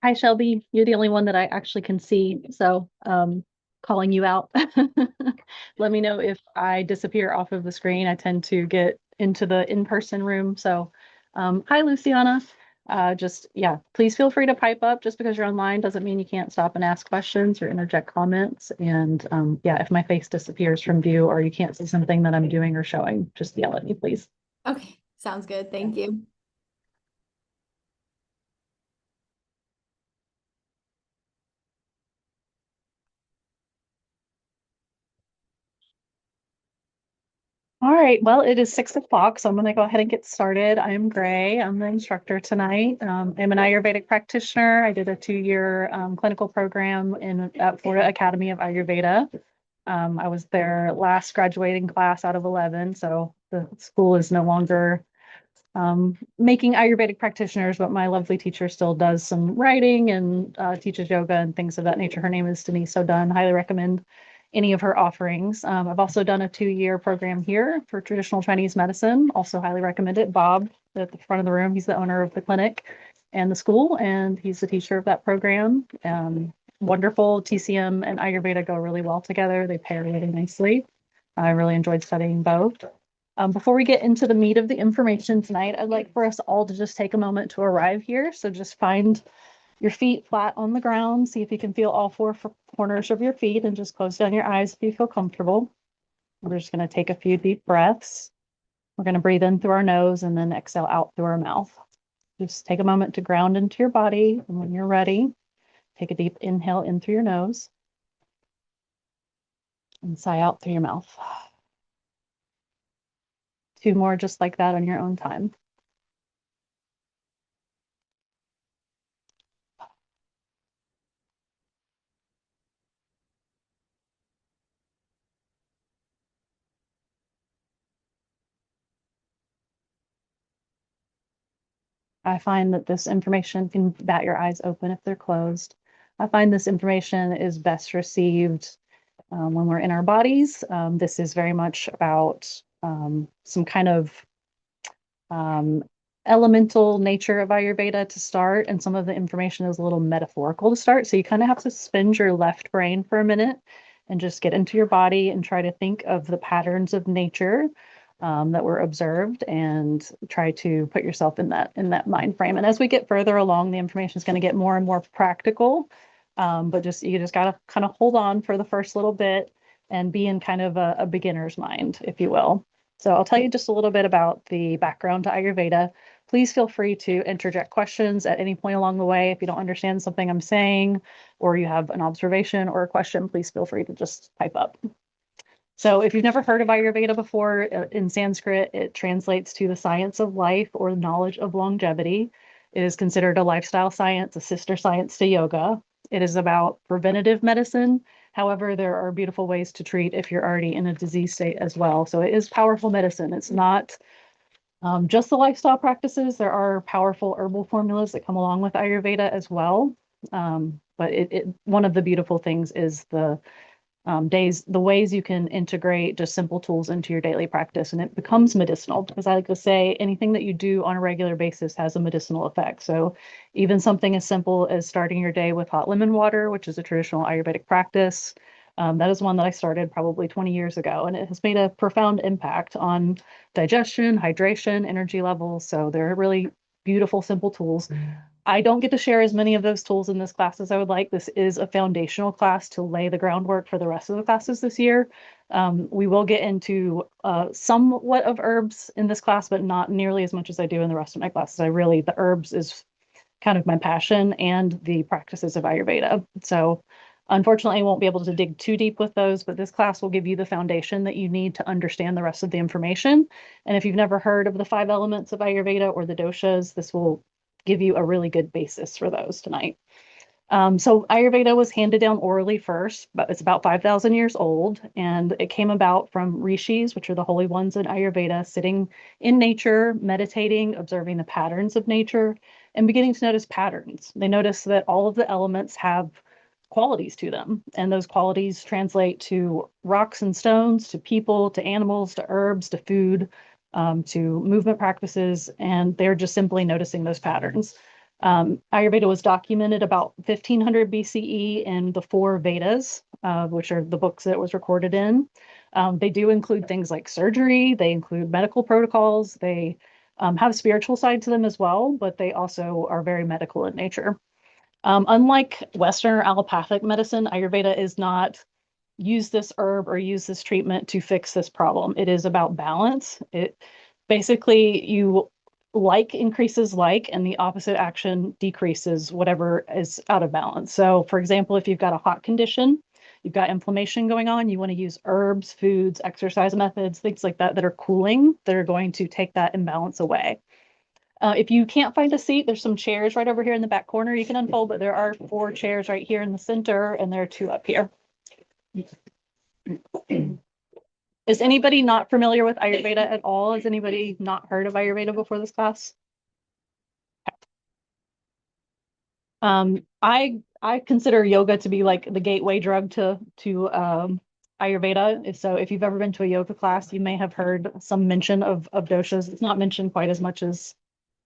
Hi, Shelby. You're the only one that I actually can see. So, calling you out. Let me know if I disappear off of the screen. I tend to get into the in-person room. So, hi, Luciana. Yeah, please feel free to pipe up. Just because you're online doesn't mean you can't stop and ask questions or interject comments. And yeah, if my face disappears from view or you can't see something that I'm doing or showing, just yell at me, please. Okay, sounds good. Thank you. All right, well, it is 6 o'clock, so I'm going to go ahead and get started. I'm Gray. I'm the instructor tonight. I'm an Ayurvedic practitioner. I did a 2-year clinical program at Florida Academy of Ayurveda. I was their last graduating class out of 11, so the school is no longer making Ayurvedic practitioners, but my lovely teacher still does some writing and teaches yoga and things of that nature. Her name is Denise O'Dunn. Highly recommend any of her offerings. I've also done a 2-year program here for traditional Chinese medicine. Also highly recommend it. Bob at the front of the room, he's the owner of the clinic and the school, and he's the teacher of that program. Wonderful. TCM and Ayurveda go really well together. They pair really nicely. I really enjoyed studying both. Before we get into the meat of the information tonight, I'd like for us all to just take a moment to arrive here. So just find your feet flat on the ground. See if you can feel all four corners of your feet and just close down your eyes if you feel comfortable. We're just going to take a few deep breaths. We're going to breathe in through our nose and then exhale out through our mouth. Just take a moment to ground into your body. And when you're ready, take a deep inhale in through your nose and sigh out through your mouth. 2 more just like that on your own time. I find that this information can bat your eyes open if they're closed. I find this information is best received when we're in our bodies. This is very much about some kind of um, elemental nature of Ayurveda to start, and some of the information is a little metaphorical to start. So you kind of have to suspend your left brain for a minute and just get into your body and try to think of the patterns of nature that were observed and try to put yourself in that mind frame. And as we get further along, the information is going to get more and more practical. But just you just gotta kind of hold on for the first little bit and be in kind of a beginner's mind, if you will. So I'll tell you just a little bit about the background to Ayurveda. Please feel free to interject questions at any point along the way. If you don't understand something I'm saying, or you have an observation or a question, please feel free to just type up. So if you've never heard of Ayurveda before, in Sanskrit, it translates to the science of life or knowledge of longevity. It is considered a lifestyle science, a sister science to yoga. It is about preventative medicine. However, there are beautiful ways to treat if you're already in a disease state as well. So it is powerful medicine. It's not just the lifestyle practices. There are powerful herbal formulas that come along with Ayurveda as well. But one of the beautiful things is the ways you can integrate just simple tools into your daily practice, and it becomes medicinal, because I like to say anything that you do on a regular basis has a medicinal effect. So even something as simple as starting your day with hot lemon water, which is a traditional Ayurvedic practice, that is one that I started probably 20 years ago, and it has made a profound impact on digestion, hydration, energy levels. So they're really beautiful, simple tools. I don't get to share as many of those tools in this class as I would like. This is a foundational class to lay the groundwork for the rest of the classes this year. We will get into somewhat of herbs in this class, but not nearly as much as I do in the rest of my classes. The herbs is kind of my passion, and the practices of Ayurveda. So unfortunately, I won't be able to dig too deep with those, but this class will give you the foundation that you need to understand the rest of the information. And if you've never heard of the 5 elements of Ayurveda or the doshas, this will give you a really good basis for those tonight. So Ayurveda was handed down orally first, but it's about 5,000 years old, and it came about from rishis, which are the holy ones in Ayurveda, sitting in nature, meditating, observing the patterns of nature, and beginning to notice patterns. They notice that all of the elements have qualities to them, and those qualities translate to rocks and stones, to people, to animals, to herbs, to food, to movement practices, and they're just simply noticing those patterns. Ayurveda was documented about 1500 BCE in the four Vedas, which are the books that it was recorded in. They do include things like surgery, they include medical protocols, they have a spiritual side to them as well, but they also are very medical in nature. Unlike Western or allopathic medicine, Ayurveda is not use this herb or use this treatment to fix this problem. It is about balance. It basically, you like increases like, and the opposite action decreases whatever is out of balance. So, for example, if you've got a hot condition, you've got inflammation going on, you want to use herbs, foods, exercise methods, things like that that are cooling, that are going to take that imbalance away. If you can't find a seat, there's some chairs right over here in the back corner you can unfold, but there are 4 chairs right here in the center, and there are 2 up here. Is anybody not familiar with Ayurveda at all? Has anybody not heard of Ayurveda before this class? I consider yoga to be like the gateway drug to Ayurveda. So if you've ever been to a yoga class, you may have heard some mention of doshas. It's not mentioned quite as much as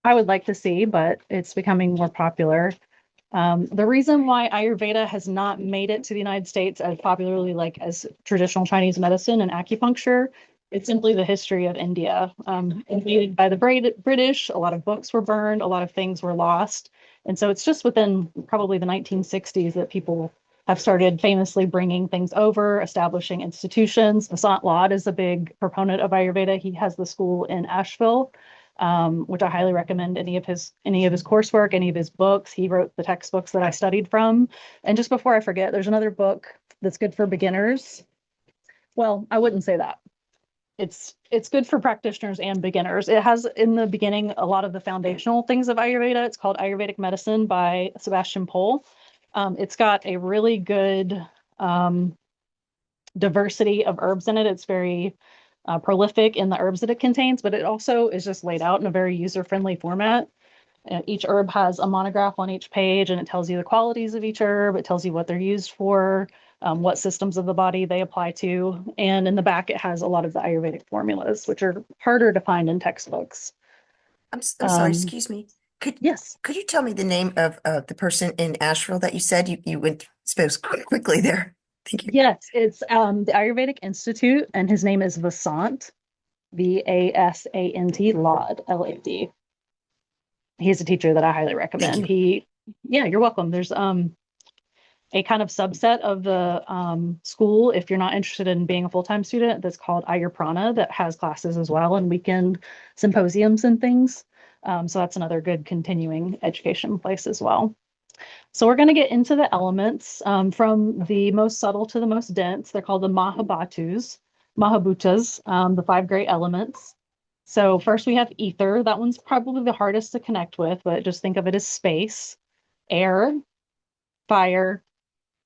I would like to see, but it's becoming more popular. The reason why Ayurveda has not made it to the United States as popularly like as traditional Chinese medicine and acupuncture, it's simply the history of India. Invaded by the British, a lot of books were burned, a lot of things were lost. And so it's just within probably the 1960s that people have started famously bringing things over, establishing institutions. Vasant Lad is a big proponent of Ayurveda. He has the school in Asheville, which I highly recommend any of his coursework, any of his books. He wrote the textbooks that I studied from. And just before I forget, there's another book that's good for beginners. Well, I wouldn't say that. It's good for practitioners and beginners. It has in the beginning a lot of the foundational things of Ayurveda. It's called Ayurvedic Medicine by Sebastian Pohl. It's got a really good diversity of herbs in it. It's very prolific in the herbs that it contains, but it also is just laid out in a very user-friendly format. Each herb has a monograph on each page, and it tells you the qualities of each herb. It tells you what they're used for, what systems of the body they apply to. And in the back, it has a lot of the Ayurvedic formulas, which are harder to find in textbooks. I'm sorry, excuse me. Yes. Could you tell me the name of the person in Asheville that you said you went spoke quickly there? Thank you. Yes, it's the Ayurvedic Institute, and his name is Vasant, Vasant, Lad, Lad. He's a teacher that I highly recommend. Yeah, you're welcome. There's a kind of subset of the school, if you're not interested in being a full-time student, that's called Ayurprana, that has classes as well and weekend symposiums and things. So that's another good continuing education place as well. So we're going to get into the elements from the most subtle to the most dense. They're called the Mahabhutas, the 5 great elements. So first we have ether. That one's probably the hardest to connect with, but just think of it as space, air, fire,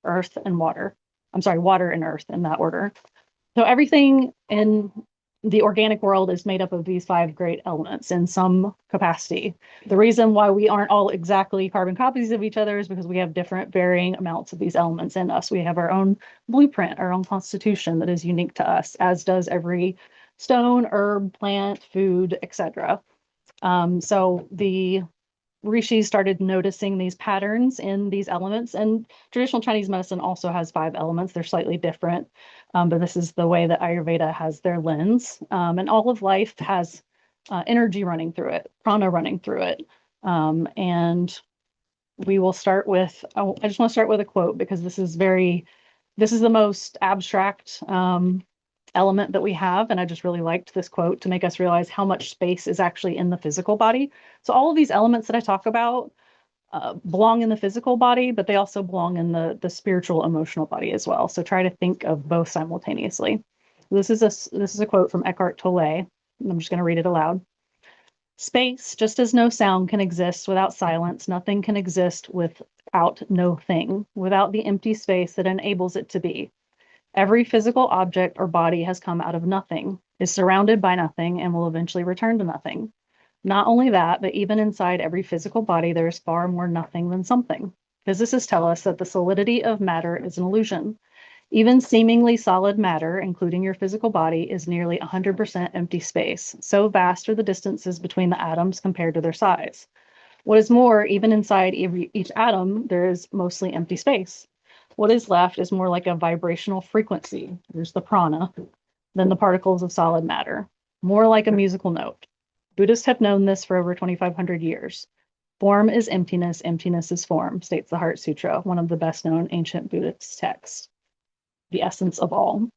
earth, and water. I'm sorry, water and earth in that order. So everything in the organic world is made up of these 5 great elements in some capacity. The reason why we aren't all exactly carbon copies of each other is because we have different varying amounts of these elements in us. We have our own blueprint, our own constitution that is unique to us, as does every stone, herb, plant, food, etc. So the rishis started noticing these patterns in these elements, and traditional Chinese medicine also has 5 elements. They're slightly different, but this is the way that Ayurveda has their lens. And all of life has energy running through it, prana running through it. And we will start with, I just want to start with a quote because this is the most abstract element that we have. And I just really liked this quote to make us realize how much space is actually in the physical body. So all of these elements that I talk about belong in the physical body, but they also belong in the spiritual, emotional body as well. So try to think of both simultaneously. This is a quote from Eckhart Tolle. I'm just going to read it aloud. Space, just as no sound can exist without silence, nothing can exist without no thing, without the empty space that enables it to be. Every physical object or body has come out of nothing, is surrounded by nothing, and will eventually return to nothing. Not only that, but even inside every physical body, there is far more nothing than something. Physicists tell us that the solidity of matter is an illusion. Even seemingly solid matter, including your physical body, is nearly 100% empty space. So vast are the distances between the atoms compared to their size. What is more, even inside each atom, there is mostly empty space. What is left is more like a vibrational frequency. There's the prana, than the particles of solid matter, more like a musical note. Buddhists have known this for over 2,500 years. Form is emptiness, emptiness is form, states the Heart Sutra, one of the best known ancient Buddhist texts, the essence of all.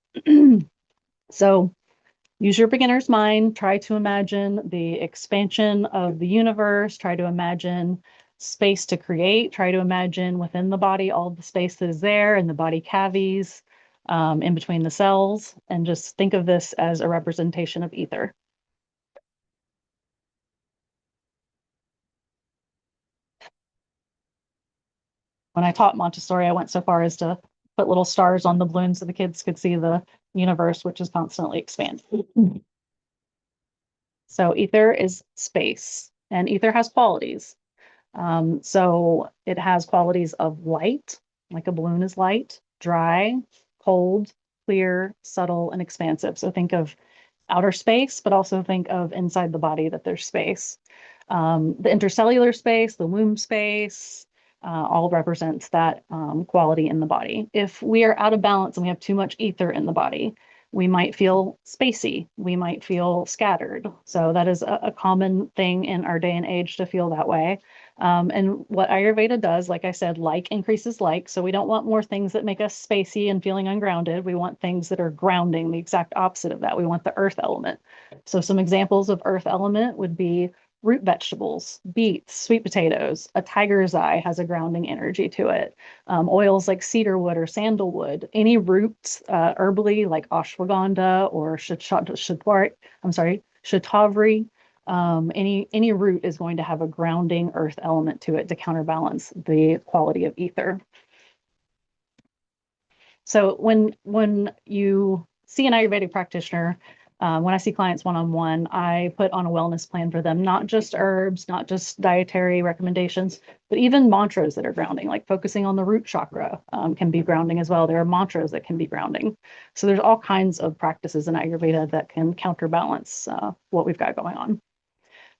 So use your beginner's mind, try to imagine the expansion of the universe, try to imagine space to create, try to imagine within the body all the space that is there in the body cavities, in between the cells, and just think of this as a representation of ether. When I taught Montessori, I went so far as to put little stars on the balloons so the kids could see the universe, which is constantly expanding. So ether is space, and ether has qualities. So it has qualities of light, like a balloon is light, dry, cold, clear, subtle, and expansive. So think of outer space, but also think of inside the body that there's space. The intercellular space, the womb space, all represents that quality in the body. If we are out of balance and we have too much ether in the body, we might feel spacey, we might feel scattered. So that is a common thing in our day and age to feel that way. And what Ayurveda does, like I said, like increases like. So we don't want more things that make us spacey and feeling ungrounded. We want things that are grounding, the exact opposite of that. We want the earth element. So some examples of earth element would be root vegetables, beets, sweet potatoes. A tiger's eye has a grounding energy to it. Oils like cedarwood or sandalwood. Any roots herbally like ashwagandha or shatavari. Any root is going to have a grounding earth element to it to counterbalance the quality of ether. So when you see an Ayurvedic practitioner, when I see clients one-on-one, I put on a wellness plan for them, not just herbs, not just dietary recommendations, but even mantras that are grounding, like focusing on the root chakra can be grounding as well. There are mantras that can be grounding. So there's all kinds of practices in Ayurveda that can counterbalance what we've got going on.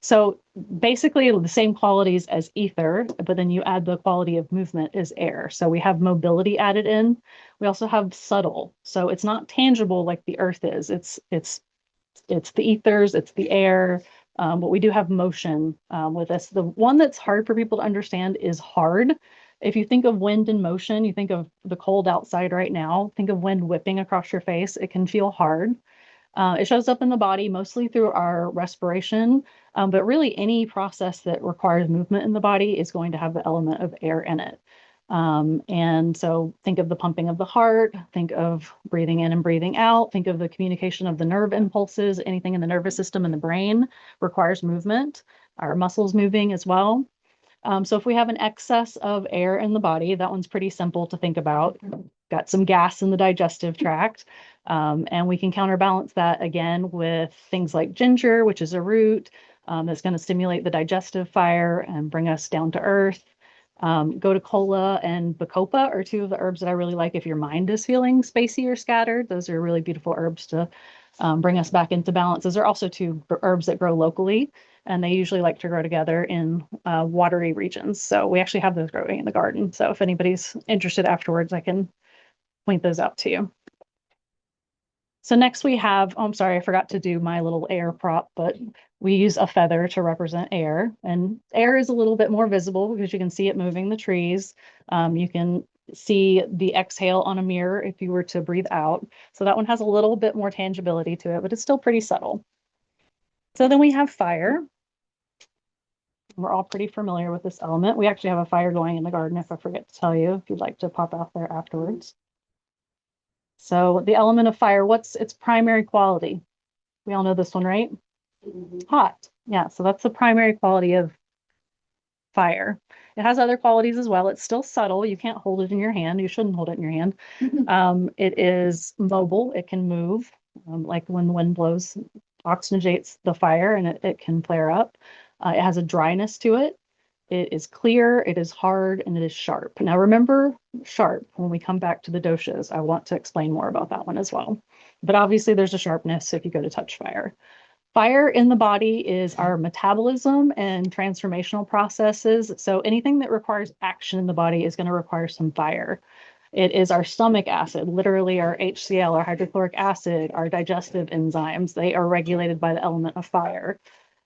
So basically the same qualities as ether, but then you add the quality of movement is air. So we have mobility added in. We also have subtle. So it's not tangible like the earth is. It's the ethers, it's the air, but we do have motion with this. The one that's hard for people to understand is hard. If you think of wind in motion, you think of the cold outside right now, think of wind whipping across your face. It can feel hard. It shows up in the body mostly through our respiration, but really any process that requires movement in the body is going to have the element of air in it. And so think of the pumping of the heart, think of breathing in and breathing out, think of the communication of the nerve impulses, anything in the nervous system and the brain requires movement, our muscles moving as well. So if we have an excess of air in the body, that one's pretty simple to think about. Got some gas in the digestive tract, and we can counterbalance that again with things like ginger, which is a root that's going to stimulate the digestive fire and bring us down to earth. Gotu and bacopa are two of the herbs that I really like if your mind is feeling spacey or scattered. Those are really beautiful herbs to bring us back into balance. Those are also two herbs that grow locally, and they usually like to grow together in watery regions. So we actually have those growing in the garden. So if anybody's interested afterwards, I can point those out to you. So next we have, oh, I'm sorry, I forgot to do my little air prop, but we use a feather to represent air. And air is a little bit more visible because you can see it moving the trees. You can see the exhale on a mirror if you were to breathe out. So that one has a little bit more tangibility to it, but it's still pretty subtle. So then we have fire. We're all pretty familiar with this element. We actually have a fire going in the garden, if I forget to tell you, if you'd like to pop out there afterwards. So the element of fire, what's its primary quality? We all know this one, right? Hot. Yeah, so that's the primary quality of fire. It has other qualities as well. It's still subtle. You can't hold it in your hand. You shouldn't hold it in your hand. It is mobile. It can move, like when the wind blows, oxygenates the fire and it can flare up. It has a dryness to it. It is clear, it is hard, and it is sharp. Now remember sharp when we come back to the doshas. I want to explain more about that one as well. But obviously there's a sharpness if you go to touch fire. Fire in the body is our metabolism and transformational processes. So anything that requires action in the body is going to require some fire. It is our stomach acid, literally our HCl, our hydrochloric acid, our digestive enzymes. They are regulated by the element of fire.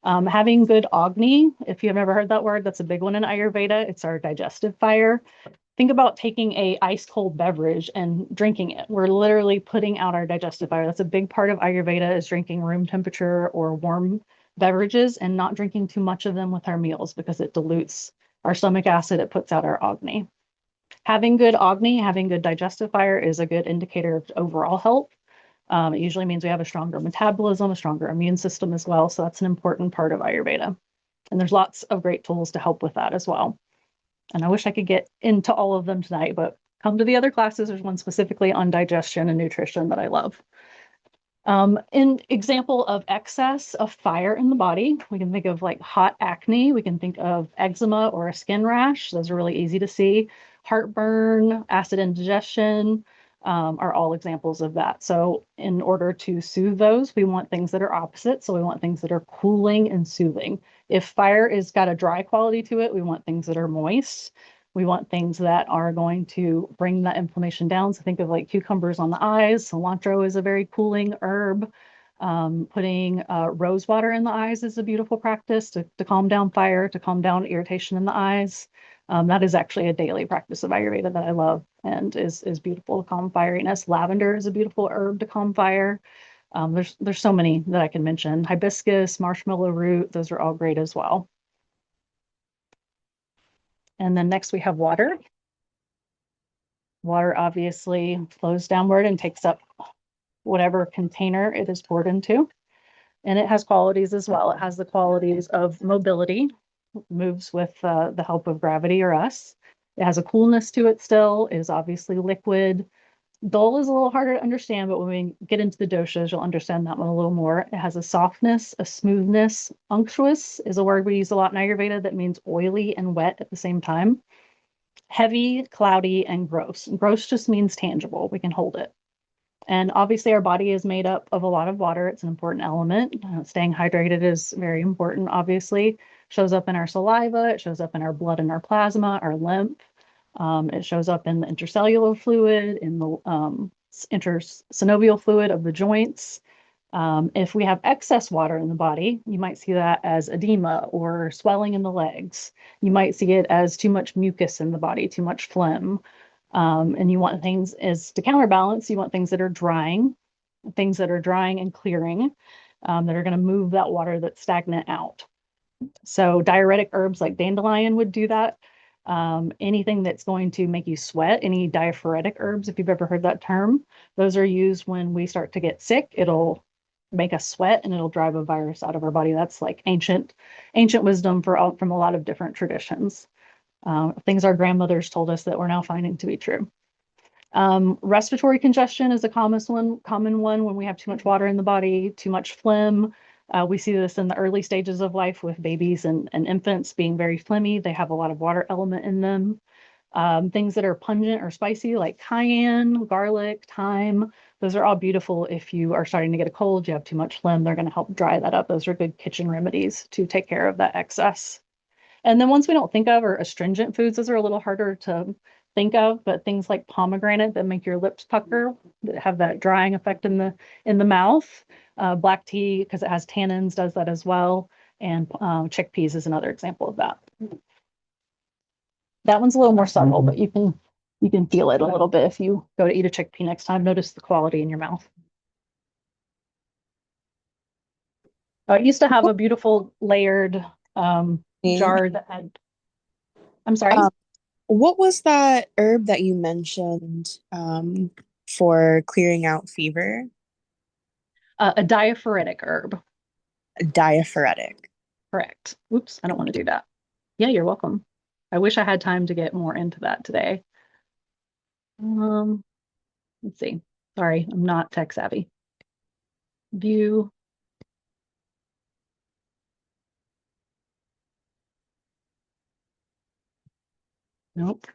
Having good Agni, if you've never heard that word, that's a big one in Ayurveda. It's our digestive fire. Think about taking a ice cold beverage and drinking it. We're literally putting out our digestive fire. That's a big part of Ayurveda, is drinking room temperature or warm beverages and not drinking too much of them with our meals because it dilutes our stomach acid. It puts out our Agni. Having good Agni, having good digestive fire is a good indicator of overall health. It usually means we have a stronger metabolism, a stronger immune system as well. So that's an important part of Ayurveda. And there's lots of great tools to help with that as well. And I wish I could get into all of them tonight, but come to the other classes. There's one specifically on digestion and nutrition that I love. An example of excess of fire in the body, we can think of like hot acne. We can think of eczema or a skin rash. Those are really easy to see. Heartburn, acid indigestion are all examples of that. So in order to soothe those, we want things that are opposite. So we want things that are cooling and soothing. If fire is got a dry quality to it, we want things that are moist. We want things that are going to bring that inflammation down. So think of like cucumbers on the eyes. Cilantro is a very cooling herb. Putting rose water in the eyes is a beautiful practice to calm down fire, to calm down irritation in the eyes. That is actually a daily practice of Ayurveda that I love and is beautiful to calm fieriness. Lavender is a beautiful herb to calm fire. There's so many that I can mention. Hibiscus, marshmallow root, those are all great as well. And then next we have water. Water obviously flows downward and takes up whatever container it is poured into. And it has qualities as well. It has the qualities of mobility, moves with the help of gravity or us. It has a coolness to it still, it is obviously liquid. Dull is a little harder to understand, but when we get into the doshas, you'll understand that one a little more. It has a softness, a smoothness. Unctuous is a word we use a lot in Ayurveda that means oily and wet at the same time. Heavy, cloudy, and gross. Gross just means tangible. We can hold it. And obviously, our body is made up of a lot of water. It's an important element. Staying hydrated is very important, obviously. Shows up in our saliva. It shows up in our blood and our plasma, our lymph. It shows up in the intercellular fluid, in the intersynovial fluid of the joints. If we have excess water in the body, you might see that as edema or swelling in the legs. You might see it as too much mucus in the body, too much phlegm. And you want things as to counterbalance, you want things that are drying and clearing, that are going to move that water that's stagnant out. So diuretic herbs like dandelion would do that. Anything that's going to make you sweat, any diaphoretic herbs, if you've ever heard that term, those are used when we start to get sick. It'll make us sweat and it'll drive a virus out of our body. That's like ancient wisdom from a lot of different traditions. Things our grandmothers told us that we're now finding to be true. Respiratory congestion is a common one when we have too much water in the body, too much phlegm. We see this in the early stages of life with babies and infants being very phlegmy. They have a lot of water element in them. Things that are pungent or spicy like cayenne, garlic, thyme, those are all beautiful if you are starting to get a cold, you have too much phlegm, they're going to help dry that up. Those are good kitchen remedies to take care of that excess. And then ones we don't think of are astringent foods. Those are a little harder to think of, but things like pomegranate that make your lips pucker, that have that drying effect in the mouth. Black tea, because it has tannins, does that as well. And chickpeas is another example of that. That one's a little more subtle, but you can feel it a little bit if you go to eat a chickpea next time. Notice the quality in your mouth. It used to have a beautiful layered jar that had. I'm sorry. What was that herb that you mentioned for clearing out fever? A diaphoretic herb. A diaphoretic. Correct. Oops, I don't want to do that. Yeah, you're welcome. I wish I had time to get more into that today. Let's see. Sorry, I'm not tech savvy. View. Nope.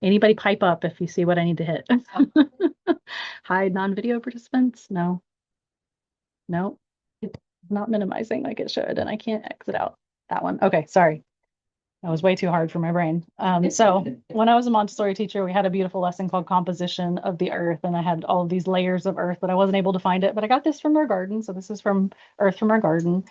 Anybody pipe up if you see what I need to hit. hide non-video participants? No. No, it's not minimizing like it should, and I can't exit out that one. Okay, sorry. That was way too hard for my brain. So when I was a Montessori teacher, we had a beautiful lesson called Composition of the Earth, and I had all of these layers of earth, but I wasn't able to find it. But I got this from our garden. So this is from Earth from our garden.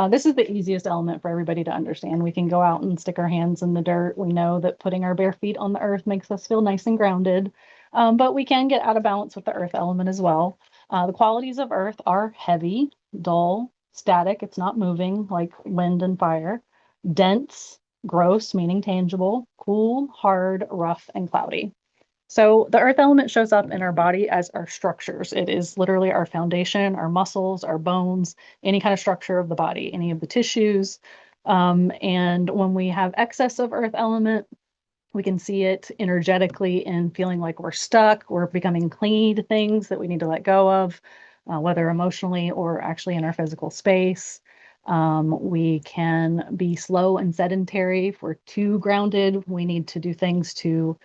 This is the easiest element for everybody to understand. We can go out and stick our hands in the dirt. We know that putting our bare feet on the earth makes us feel nice and grounded, but we can get out of balance with the earth element as well. The qualities of earth are heavy, dull, static. It's not moving like wind and fire, dense, gross, meaning tangible, cool, hard, rough, and cloudy. So the earth element shows up in our body as our structures. It is literally our foundation, our muscles, our bones, any kind of structure of the body, any of the tissues. And when we have excess of earth element, we can see it energetically in feeling like we're stuck, we're becoming clinging to things that we need to let go of, whether emotionally or actually in our physical space. We can be slow and sedentary. If we're too grounded, we need to do things to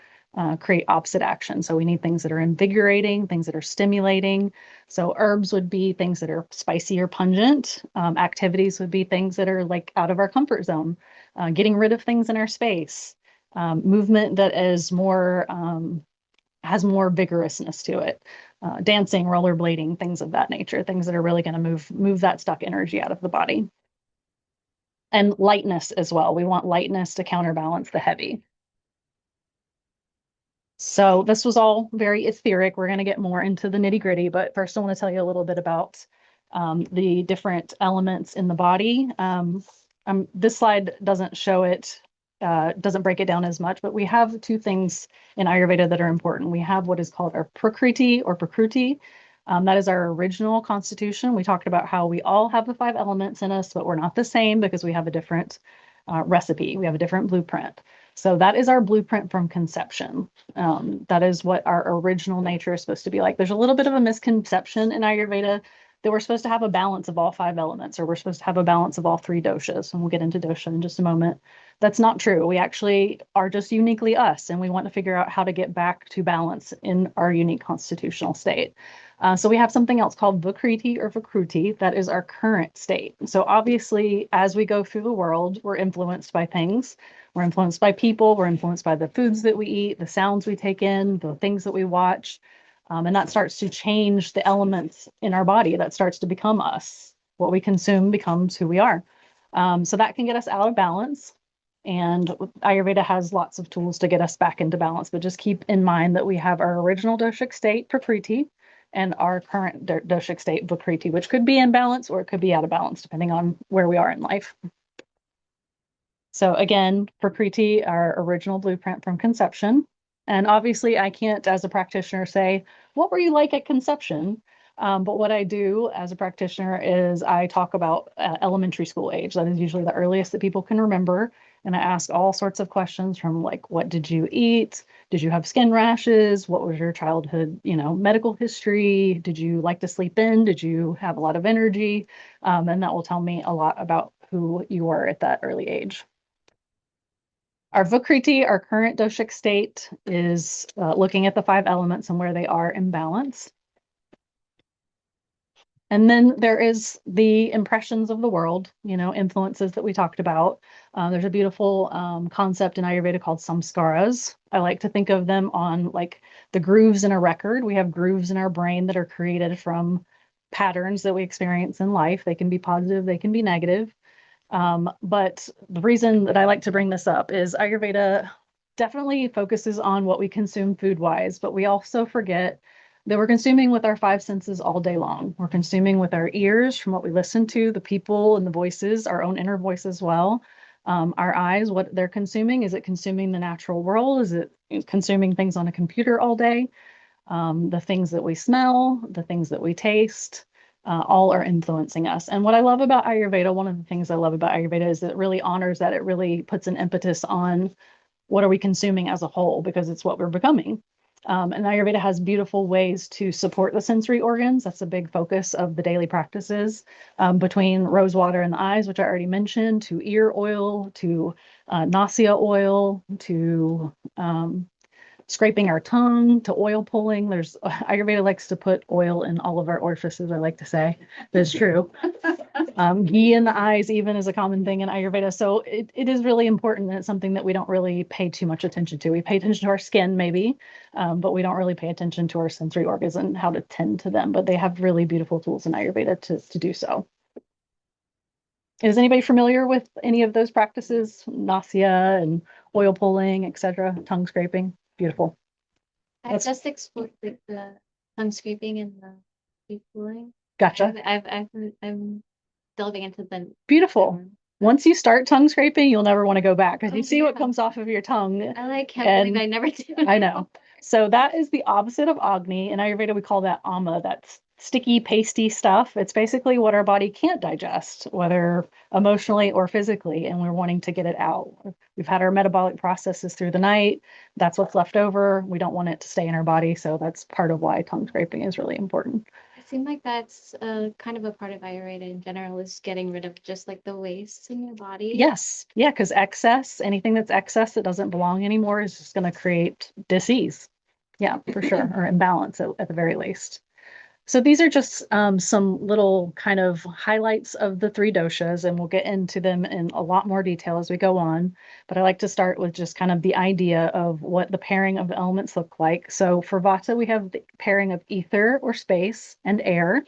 create opposite action. So we need things that are invigorating, things that are stimulating. So herbs would be things that are spicy or pungent. Activities would be things that are like out of our comfort zone, getting rid of things in our space. Movement that is more has more vigorousness to it. Dancing, rollerblading, things of that nature, things that are really going to move that stuck energy out of the body. And lightness as well. We want lightness to counterbalance the heavy. So this was all very etheric. We're going to get more into the nitty gritty, but first I want to tell you a little bit about the different elements in the body. This slide doesn't show it, doesn't break it down as much, but we have two things in Ayurveda that are important. We have what is called our Prakriti or Prakruti. That is our original constitution. We talked about how we all have the 5 elements in us, but we're not the same because we have a different recipe. We have a different blueprint. So that is our blueprint from conception. That is what our original nature is supposed to be like. There's a little bit of a misconception in Ayurveda that we're supposed to have a balance of all 5 elements, or we're supposed to have a balance of all 3 doshas. And we'll get into dosha in just a moment. That's not true. We actually are just uniquely us, and we want to figure out how to get back to balance in our unique constitutional state. So we have something else called Vikriti or Vikruti. That is our current state. So obviously, as we go through the world, we're influenced by things. We're influenced by people. We're influenced by the foods that we eat, the sounds we take in, the things that we watch. And that starts to change the elements in our body. That starts to become us. What we consume becomes who we are. So that can get us out of balance. And Ayurveda has lots of tools to get us back into balance. But just keep in mind that we have our original doshic state, Prakriti, and our current doshic state, Vikriti, which could be in balance or it could be out of balance, depending on where we are in life. So again, Prakriti, our original blueprint from conception. And obviously, I can't, as a practitioner, say, what were you like at conception? But what I do as a practitioner is I talk about elementary school age. That is usually the earliest that people can remember. And I ask all sorts of questions from like, what did you eat? Did you have skin rashes? What was your childhood, medical history? Did you like to sleep in? Did you have a lot of energy? And that will tell me a lot about who you were at that early age. Our Vikriti, our current doshic state, is looking at the 5 elements and where they are in balance. And then there is the impressions of the world, influences that we talked about. There's a beautiful concept in Ayurveda called samskaras. I like to think of them on like the grooves in a record. We have grooves in our brain that are created from patterns that we experience in life. They can be positive, they can be negative. But the reason that I like to bring this up is Ayurveda definitely focuses on what we consume food-wise, but we also forget that we're consuming with our 5 senses all day long. We're consuming with our ears from what we listen to, the people and the voices, our own inner voice as well. Our eyes, what they're consuming. Is it consuming the natural world? Is it consuming things on a computer all day? The things that we smell, the things that we taste, all are influencing us. And what I love about Ayurveda, one of the things I love about Ayurveda is that it really honors that. It really puts an impetus on what are we consuming as a whole, because it's what we're becoming. And Ayurveda has beautiful ways to support the sensory organs. That's a big focus of the daily practices, between rose water in the eyes, which I already mentioned, to ear oil, to nausea oil, to scraping our tongue to oil pulling. There's Ayurveda likes to put oil in all of our orifices, I like to say. That's true. Ghee in the eyes even is a common thing in Ayurveda. So it is really important, and it's something that we don't really pay too much attention to. We pay attention to our skin maybe, but we don't really pay attention to our sensory organs and how to tend to them. But they have really beautiful tools in Ayurveda to do so. Is anybody familiar with any of those practices? Nausea and oil pulling, etc., tongue scraping? Beautiful. I That's- just explored the tongue scraping and the deep cooling. Gotcha. I'm delving into the Beautiful. Once you start tongue scraping, you'll never want to go back because Oh, you see what yeah. comes off of your tongue. I can't believe And I never did. I know. So that is the opposite of Agni. In Ayurveda, we call that Ama. That's sticky, pasty stuff. It's basically what our body can't digest, whether emotionally or physically, and we're wanting to get it out. We've had our metabolic processes through the night. That's what's left over. We don't want it to stay in our body. So that's part of why tongue scraping is really important. It seemed like that's kind of a part of Ayurveda in general, is getting rid of just like the waste in your body. Yes. Yeah, because excess, anything that's excess that doesn't belong anymore is just going to create disease. Yeah, for sure. Or imbalance at the very least. So these are just some little kind of highlights of the three doshas, and we'll get into them in a lot more detail as we go on. But I like to start with just kind of the idea of what the pairing of the elements look like. So for Vata, we have the pairing of ether or space and air.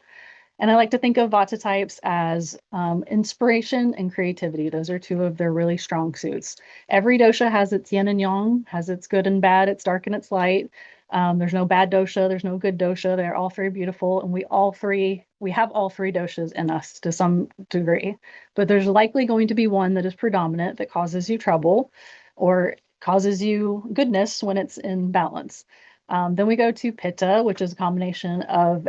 And I like to think of Vata types as inspiration and creativity. Those are two of their really strong suits. Every dosha has its yin and yang, has its good and bad, its dark and its light. There's no bad dosha, there's no good dosha. They're all very beautiful. And we have all three doshas in us to some degree. But there's likely going to be one that is predominant that causes you trouble or causes you goodness when it's in balance. Then we go to Pitta, which is a combination of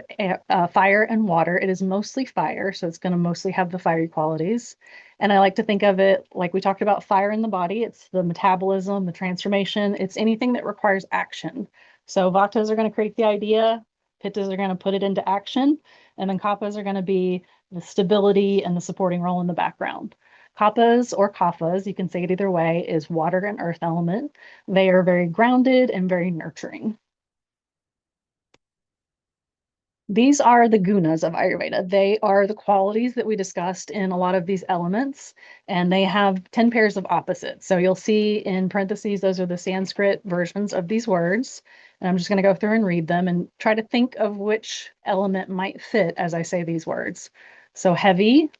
fire and water. It is mostly fire, so it's going to mostly have the fiery qualities. And I like to think of it like we talked about fire in the body. It's the metabolism, the transformation. It's anything that requires action. So Vatas are going to create the idea, Pittas are going to put it into action, and then Kappas are going to be the stability and the supporting role in the background. Kappas or Kaphas, you can say it either way, is water and earth element. They are very grounded and very nurturing. These are the gunas of Ayurveda. They are the qualities that we discussed in a lot of these elements, and they have 10 pairs of opposites. So you'll see in parentheses, those are the Sanskrit versions of these words. And I'm just going to go through and read them and try to think of which element might fit as I say these words. So heavy.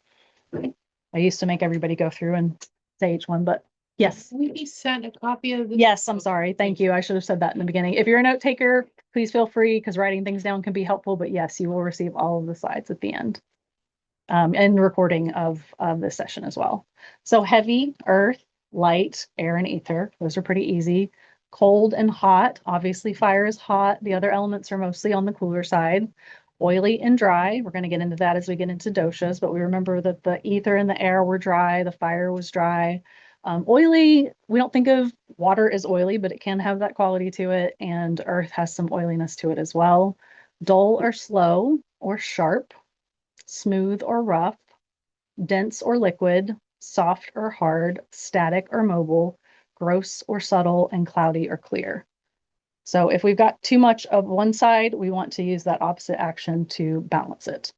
I used to make everybody go through and say each one, but yes. We be sent a copy of this. Yes, I'm sorry. Thank you. I should have said that in the beginning. If you're a note taker, please feel free because writing things down can be helpful. But yes, you will receive all of the slides at the end and recording of this session as well. So heavy, earth, light, air, and ether. Those are pretty easy. Cold and hot. Obviously, fire is hot. The other elements are mostly on the cooler side. Oily and dry. We're going to get into that as we get into doshas, but we remember that the ether and the air were dry. The fire was dry. Oily, we don't think of water as oily, but it can have that quality to it. And earth has some oiliness to it as well. Dull or slow or sharp, smooth or rough, dense or liquid, soft or hard, static or mobile, gross or subtle, and cloudy or clear. So if we've got too much of one side, we want to use that opposite action to balance it.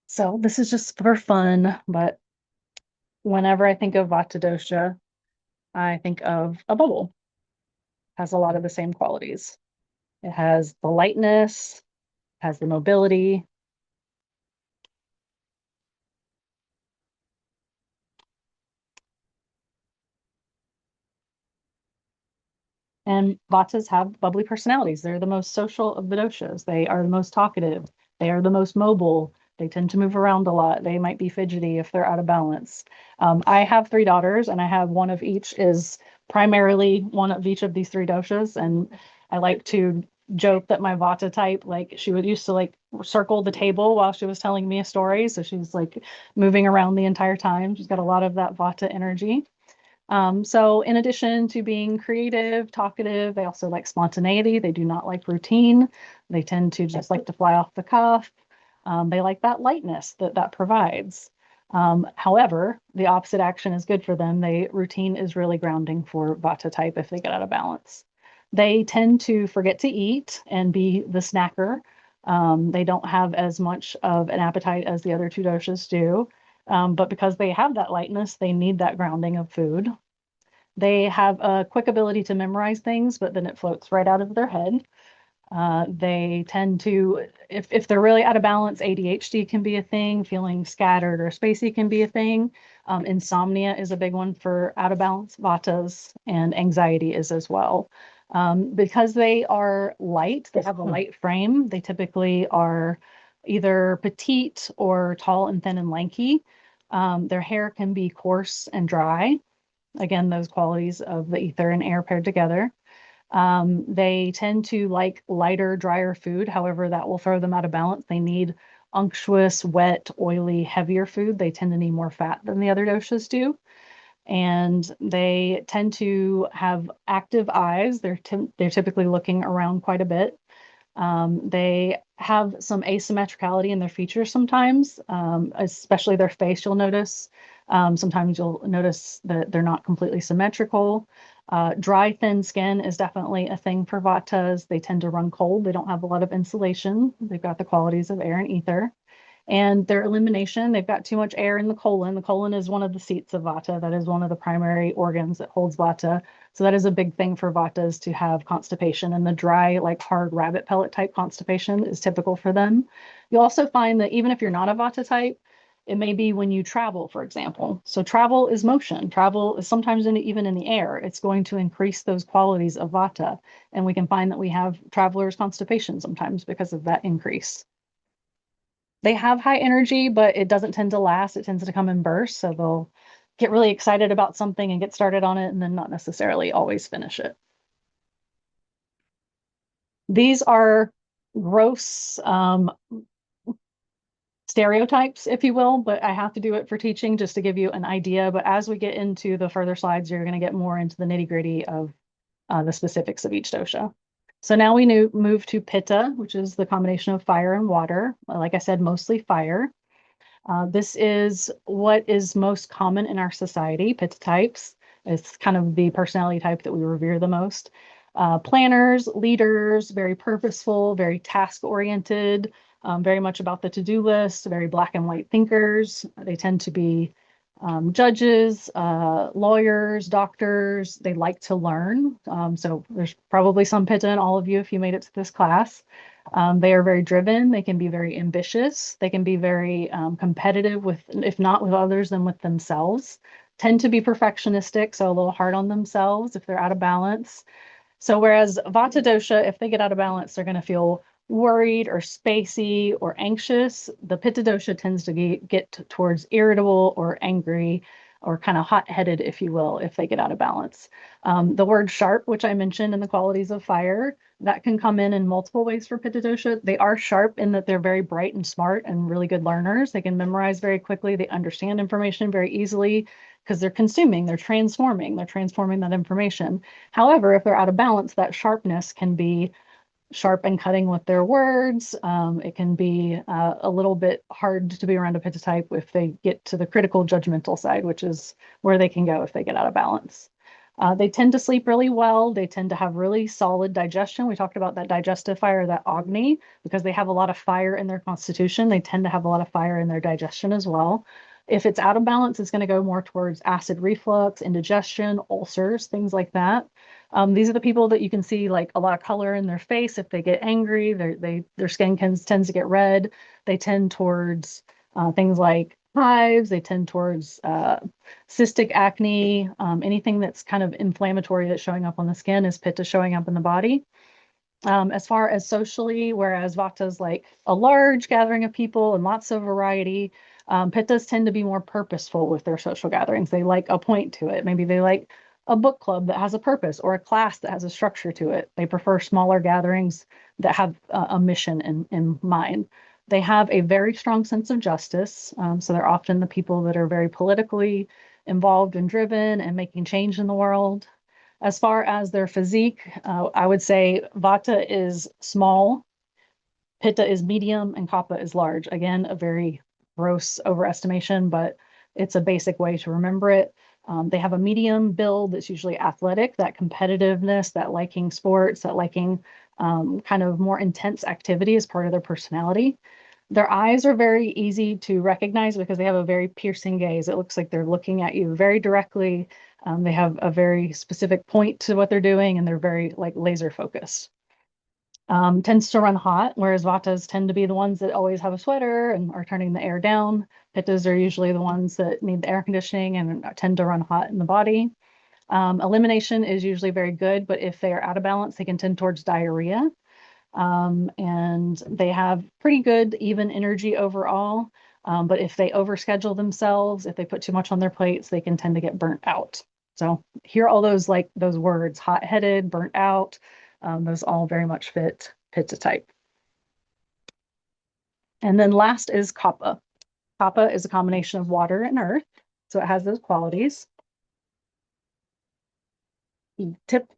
So this is just for fun, but whenever I think of Vata dosha, I think of a bubble. It has a lot of the same qualities. It has the lightness, has the mobility. And Vatas have bubbly personalities. They're the most social of the doshas. They are the most talkative. They are the most mobile. They tend to move around a lot. They might be fidgety if they're out of balance. I have three daughters, and I have one of each is primarily one of each of these three doshas. And I like to joke that my Vata type, like she would used to like circle the table while she was telling me a story. So she's like moving around the entire time. She's got a lot of that Vata energy. So in addition to being creative, talkative, they also like spontaneity. They do not like routine. They tend to just like to fly off the cuff. They like that lightness that provides. However, the opposite action is good for them. Routine is really grounding for Vata type if they get out of balance. They tend to forget to eat and be the snacker. They don't have as much of an appetite as the other two doshas do. But because they have that lightness, they need that grounding of food. They have a quick ability to memorize things, but then it floats right out of their head. They tend to, if they're really out of balance, ADHD can be a thing, feeling scattered or spacey can be a thing. Insomnia is a big one for out of balance vatas, and anxiety is as well. Because they are light, they have a light frame, they typically are either petite or tall and thin and lanky. Their hair can be coarse and dry. Again, those qualities of the ether and air paired together. They tend to like lighter, drier food. However, that will throw them out of balance. They need unctuous, wet, oily, heavier food. They tend to need more fat than the other doshas do. And they tend to have active eyes. They're typically looking around quite a bit. They have some asymmetricality in their features sometimes, especially their face, you'll notice. Sometimes you'll notice that they're not completely symmetrical. Dry, thin skin is definitely a thing for vatas. They tend to run cold. They don't have a lot of insulation. They've got the qualities of air and ether. And their elimination, they've got too much air in the colon. The colon is one of the seats of vata. That is one of the primary organs that holds vata. So that is a big thing for vatas to have constipation. And the dry, like hard rabbit pellet type constipation is typical for them. You'll also find that even if you're not a vata type, it may be when you travel, for example. So travel is motion. Travel is sometimes even in the air. It's going to increase those qualities of vata. And we can find that we have travelers' constipation sometimes because of that increase. They have high energy, but it doesn't tend to last. It tends to come in bursts. So they'll get really excited about something and get started on it and then not necessarily always finish it. These are gross stereotypes, if you will, but I have to do it for teaching just to give you an idea. But as we get into the further slides, you're going to get more into the nitty-gritty of the specifics of each dosha. So now we move to Pitta, which is the combination of fire and water. Like I said, mostly fire. This is what is most common in our society, Pitta types. It's kind of the personality type that we revere the most. Planners, leaders, very purposeful, very task-oriented, very much about the to-do list, very black and white thinkers. They tend to be judges, lawyers, doctors. They like to learn. So there's probably some Pitta in all of you if you made it to this class. They are very driven. They can be very ambitious. They can be very competitive with, if not with others, then with themselves. Tend to be perfectionistic, so a little hard on themselves if they're out of balance. So whereas Vata dosha, if they get out of balance, they're going to feel worried or spacey or anxious. The Pitta dosha tends to get towards irritable or angry or kind of hot-headed, if you will, if they get out of balance. The word sharp, which I mentioned in the qualities of fire, that can come in multiple ways for Pitta dosha. They are sharp in that they're very bright and smart and really good learners. They can memorize very quickly. They understand information very easily because they're transforming that information. However, if they're out of balance, that sharpness can be sharp and cutting with their words. It can be a little bit hard to be around a Pitta type if they get to the critical judgmental side, which is where they can go if they get out of balance. They tend to sleep really well. They tend to have really solid digestion. We talked about that digestive fire, that Agni, because they have a lot of fire in their constitution. They tend to have a lot of fire in their digestion as well. If it's out of balance, it's going to go more towards acid reflux, indigestion, ulcers, things like that. These are the people that you can see like a lot of color in their face. If they get angry, their skin tends to get red. They tend towards things like hives. They tend towards cystic acne. Anything that's kind of inflammatory that's showing up on the skin is Pitta showing up in the body. As far as socially, whereas Vata's like a large gathering of people and lots of variety, Pittas tend to be more purposeful with their social gatherings. They like a point to it. Maybe they like a book club that has a purpose or a class that has a structure to it. They prefer smaller gatherings that have a mission in mind. They have a very strong sense of justice. So they're often the people that are very politically involved and driven and making change in the world. As far as their physique, I would say Vata is small, Pitta is medium, and Kapha is large. Again, a very gross overestimation, but it's a basic way to remember it. They have a medium build that's usually athletic, that competitiveness, that liking sports, that liking kind of more intense activity as part of their personality. Their eyes are very easy to recognize because they have a very piercing gaze. It looks like they're looking at you very directly. They have a very specific point to what they're doing, and they're very like laser focused. Tends to run hot, whereas Vatas tend to be the ones that always have a sweater and are turning the air down. Pittas are usually the ones that need the air conditioning and tend to run hot in the body. Elimination is usually very good, but if they are out of balance, they can tend towards diarrhea. And they have pretty good even energy overall. But if they overschedule themselves, if they put too much on their plates, they can tend to get burnt out. So hear all those like those words, hot-headed, burnt out. Those all very much fit Pitta type. And then last is Kapha. Kapha is a combination of water and earth, so it has those qualities.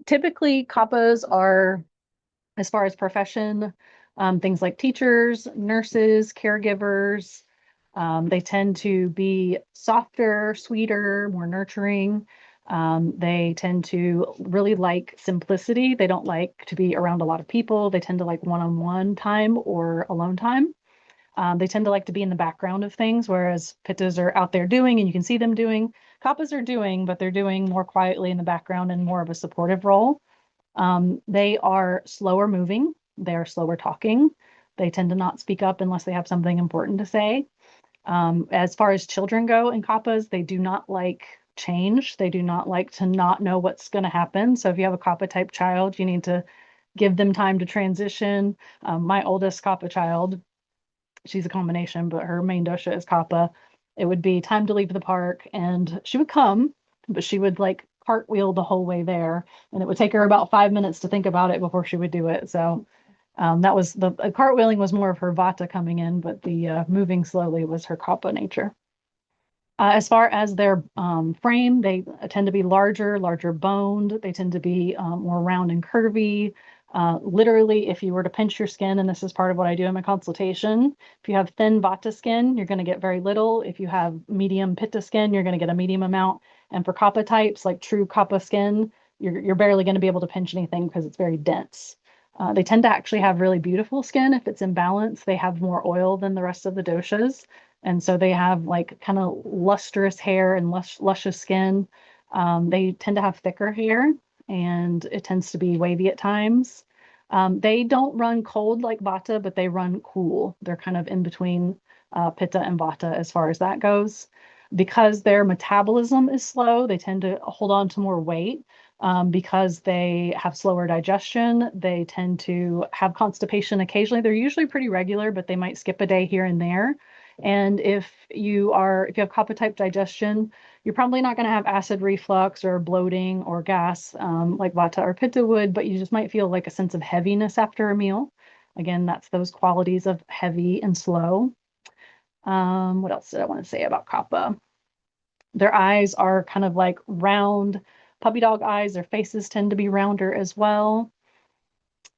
Typically, Kaphas are, as far as profession, things like teachers, nurses, caregivers. They tend to be softer, sweeter, more nurturing. They tend to really like simplicity. They don't like to be around a lot of people. They tend to like one-on-one time or alone time. They tend to like to be in the background of things, whereas Pittas are out there doing and you can see them doing. Kaphas are doing, but they're doing more quietly in the background and more of a supportive role. They are slower moving. They are slower talking. They tend to not speak up unless they have something important to say. As far as children go in Kaphas, they do not like change. They do not like to not know what's going to happen. So if you have a Kapha type child, you need to give them time to transition. My oldest Kapha child, she's a combination, but her main dosha is Kapha. It would be time to leave the park, and she would come, but she would like cartwheel the whole way there, and it would take her about 5 minutes to think about it before she would do it. So that was the cartwheeling was more of her Vata coming in, but the moving slowly was her Kapha nature. As far as their frame, they tend to be larger boned. They tend to be more round and curvy. Literally, if you were to pinch your skin, and this is part of what I do in my consultation, if you have thin Vata skin, you're going to get very little. If you have medium Pitta skin, you're going to get a medium amount. And for Kapha types, like true Kapha skin, you're barely going to be able to pinch anything because it's very dense. They tend to actually have really beautiful skin if it's in balance. They have more oil than the rest of the doshas. And so they have like kind of lustrous hair and luscious skin. They tend to have thicker hair and it tends to be wavy at times. They don't run cold like Vata, but they run cool. They're kind of in between Pitta and Vata as far as that goes. Because their metabolism is slow, they tend to hold on to more weight. Because they have slower digestion, they tend to have constipation occasionally. They're usually pretty regular, but they might skip a day here and there. And if you have Kapha type digestion, you're probably not going to have acid reflux or bloating or gas like Vata or Pitta would, but you just might feel like a sense of heaviness after a meal. Again, that's those qualities of heavy and slow. What else did I want to say about Kapha? Their eyes are kind of like round puppy dog eyes. Their faces tend to be rounder as well.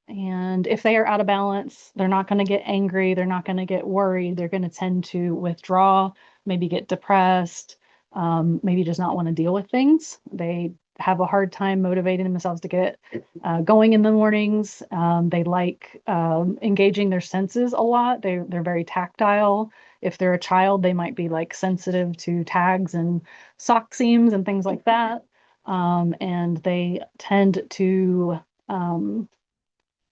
And if they are out of balance, they're not going to get angry. They're not going to get worried. They're going to tend to withdraw, maybe get depressed, maybe just not want to deal with things. They have a hard time motivating themselves to get going in the mornings. They like engaging their senses a lot. They're very tactile. If they're a child, they might be like sensitive to tags and sock seams and things like that. And they tend to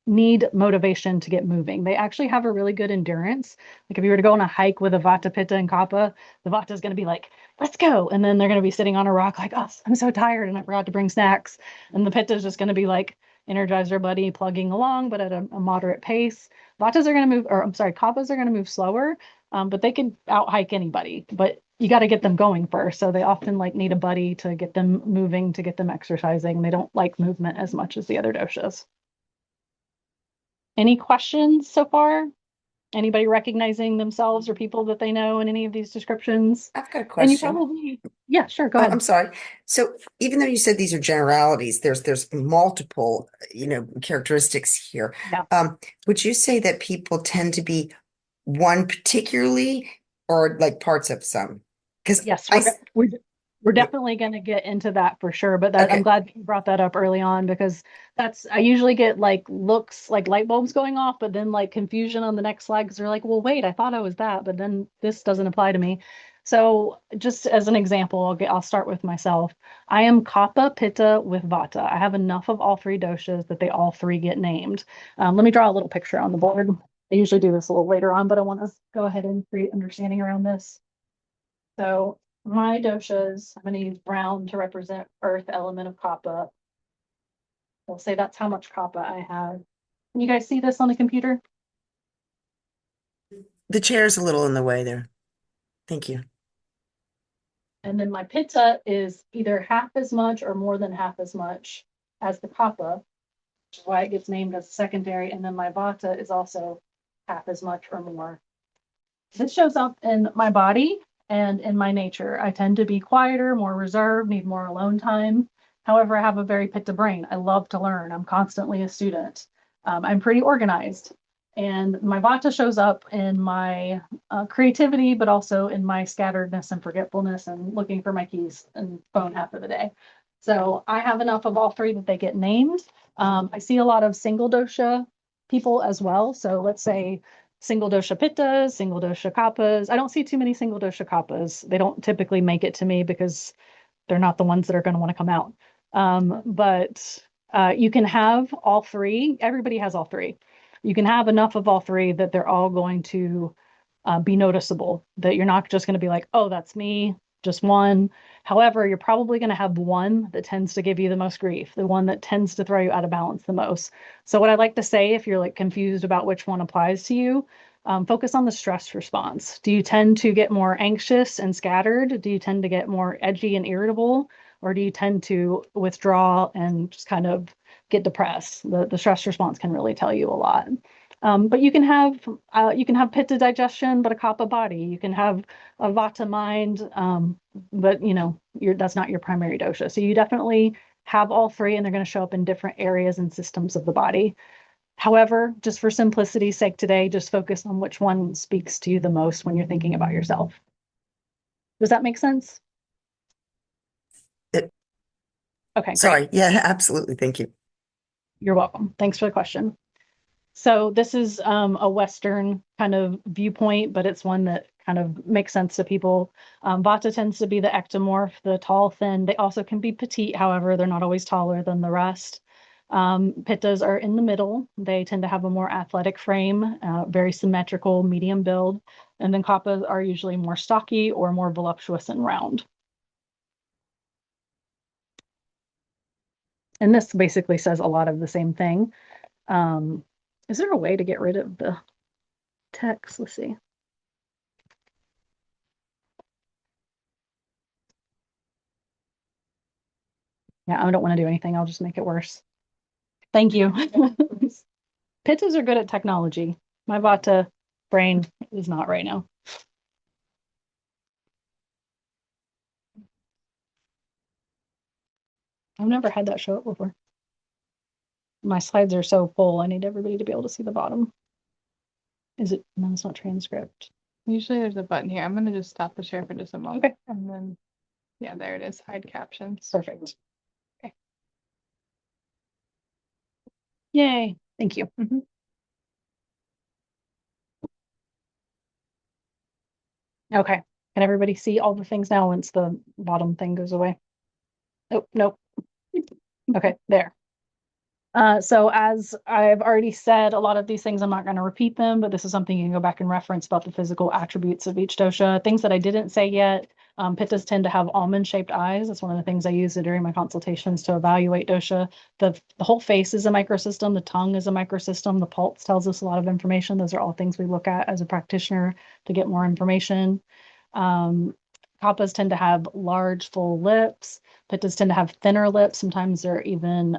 need motivation to get moving. They actually have a really good endurance. Like if you were to go on a hike with a Vata, Pitta, and Kapha, the Vata is going to be like, let's go. And then they're going to be sitting on a rock like, oh, I'm so tired and I forgot to bring snacks. And the Pitta is just going to be like Energizer Buddy plugging along, but at a moderate pace. Vatas are going to move, or I'm sorry, Kaphas are going to move slower, but they can out hike anybody. But you got to get them going first. So they often like need a buddy to get them moving, to get them exercising. They don't like movement as much as the other doshas. Any questions so far? Anybody recognizing themselves or people that they know in any of these descriptions? I've got a And you question. probably, yeah, sure, go Oh, ahead. I'm sorry. So even though you said these are generalities, there's multiple, characteristics here. Yeah. Would you say that people tend to be one particularly or like parts of some? Because Yes, I, we're definitely going to get into that for sure. But that I'm okay, glad you brought that up early on, because I usually get like looks like light bulbs going off, but then like confusion on the next slide because they're like, well, wait, I thought I was that, but then this doesn't apply to me. So just as an example, I'll start with myself. I am Kapha, Pitta with Vata. I have enough of all three doshas that they all three get named. Let me draw a little picture on the board. I usually do this a little later on, but I want to go ahead and create understanding around this. So my doshas, I'm going to use brown to represent earth element of Kapha. I'll say that's how much Kapha I have. Can you guys see this on the computer? the chair's a little in the way there. Thank you. And then my Pitta is either half as much or more than half as much as the Kapha, which is why it gets named as secondary. And then my Vata is also half as much or more. This shows up in my body and in my nature. I tend to be quieter, more reserved, need more alone time. However, I have a very pitta brain. I love to learn. I'm constantly a student. I'm pretty organized. And my vata shows up in my creativity, but also in my scatteredness and forgetfulness and looking for my keys and phone half of the day. So I have enough of all three that they get named. I see a lot of single dosha people as well. So let's say single dosha pittas, single dosha kappas. I don't see too many single dosha kappas. They don't typically make it to me because they're not the ones that are going to want to come out. But you can have all three. Everybody has all three. You can have enough of all three that they're all going to be noticeable, that you're not just going to be like, oh, that's me, just one. However, you're probably going to have one that tends to give you the most grief, the one that tends to throw you out of balance the most. So what I like to say, if you're like confused about which one applies to you, focus on the stress response. Do you tend to get more anxious and scattered? Do you tend to get more edgy and irritable? Or do you tend to withdraw and just kind of get depressed? The stress response can really tell you a lot. But you can have pitta digestion, but a kapha body. You can have a vata mind, but that's not your primary dosha. So you definitely have all three, and they're going to show up in different areas and systems of the body. However, just for simplicity's sake today, just focus on which one speaks to you the most when you're thinking about yourself. Does that make sense? It, Okay, great. sorry. Yeah, absolutely. Thank you. You're welcome. Thanks for the question. So this is a Western kind of viewpoint, but it's one that kind of makes sense to people. Vata tends to be the ectomorph, the tall, thin. They also can be petite, however, they're not always taller than the rest. Pittas are in the middle. They tend to have a more athletic frame, very symmetrical, medium build. And then kappas are usually more stocky or more voluptuous and round. And this basically says a lot of the same thing. Is there a way to get rid of the text? Let's see. Yeah, I don't want to do anything. I'll just make it worse. Thank you. Pittas are good at technology. My Vata brain is not right now. I've never had that show up before. My slides are so full. I need everybody to be able to see the bottom. Is it? No, it's not transcript. Usually there's a button here. I'm gonna just stop the share for just a moment. Okay. And then, yeah, there it is. Hide captions. Perfect. Okay. Yay. Thank you. Okay. Can everybody see all the things now once the bottom thing goes away? Oh, nope. Okay, there. So as I've already said, a lot of these things, I'm not going to repeat them, but this is something you can go back and reference about the physical attributes of each dosha. Things that I didn't say yet, pittas tend to have almond-shaped eyes. That's one of the things I use during my consultations to evaluate dosha. The whole face is a microsystem. The tongue is a microsystem. The pulse tells us a lot of information. Those are all things we look at as a practitioner to get more information. Kappas tend to have large, full lips. Pittas tend to have thinner lips. Sometimes they're even